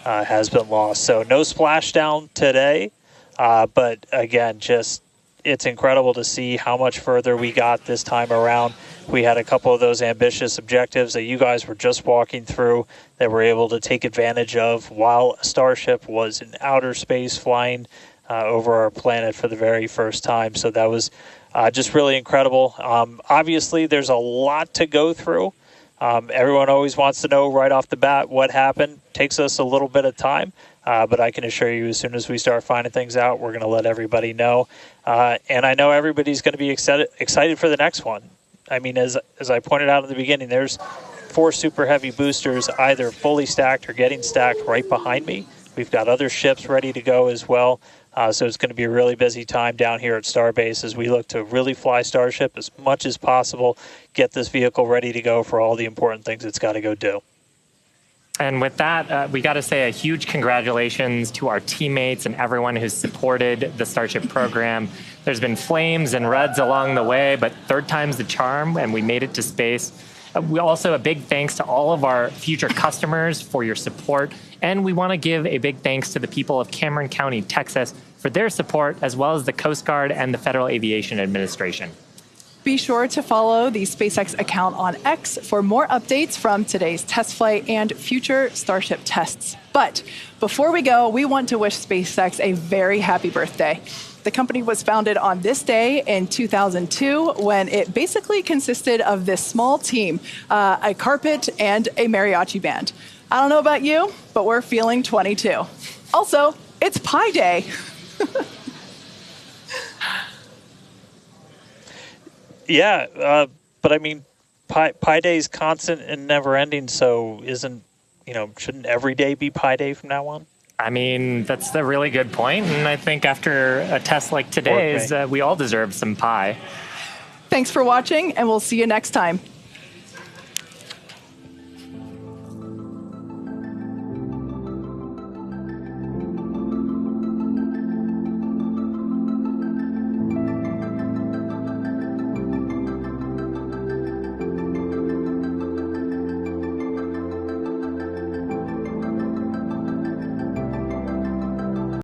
has been lost. So no splashdown today, but again, just it's incredible to see how much further we got this time around. We had a couple of those ambitious objectives that you guys were just walking through that we're able to take advantage of while Starship was in outer space flying over our planet for the very first time. So that was just really incredible. Obviously, there's a lot to go through. Everyone always wants to know right off the bat what happened. Takes us a little bit of time, but I can assure you as soon as we start finding things out, we're going to let everybody know. And I know everybody's going to be excited for the next one. I mean, as I pointed out in the beginning, there's 4 Super Heavy boosters either fully stacked or getting stacked right behind me. We've got other ships ready to go as well. So it's going to be a really busy time down here at Starbase as we look to really fly Starship as much as possible, get this vehicle ready to go for all the important things it's got to go do. And with that, we got to say a huge congratulations to our teammates and everyone who's supported the Starship program. There's been flames and reds along the way, but third time's the charm, and we made it to space. We also a big thanks to all of our future customers for your support. And we want to give a big thanks to the people of Cameron County, Texas, for their support, as well as the Coast Guard and the Federal Aviation Administration. Be sure to follow the SpaceX account on X for more updates from today's test flight and future Starship tests. But before we go, we want to wish SpaceX a very happy birthday. The company was founded on this day in 2002 when it basically consisted of this small team, a carpet and a mariachi band. I don't know about you, but we're feeling 22. Also, it's Pi Day. Yeah, but I mean, Pi Day is constant and never ending, so shouldn't every day be Pi Day from now on? I mean, that's a really good point, and I think after a test like today's, we all deserve some pie. Thanks for watching, and we'll see you next time.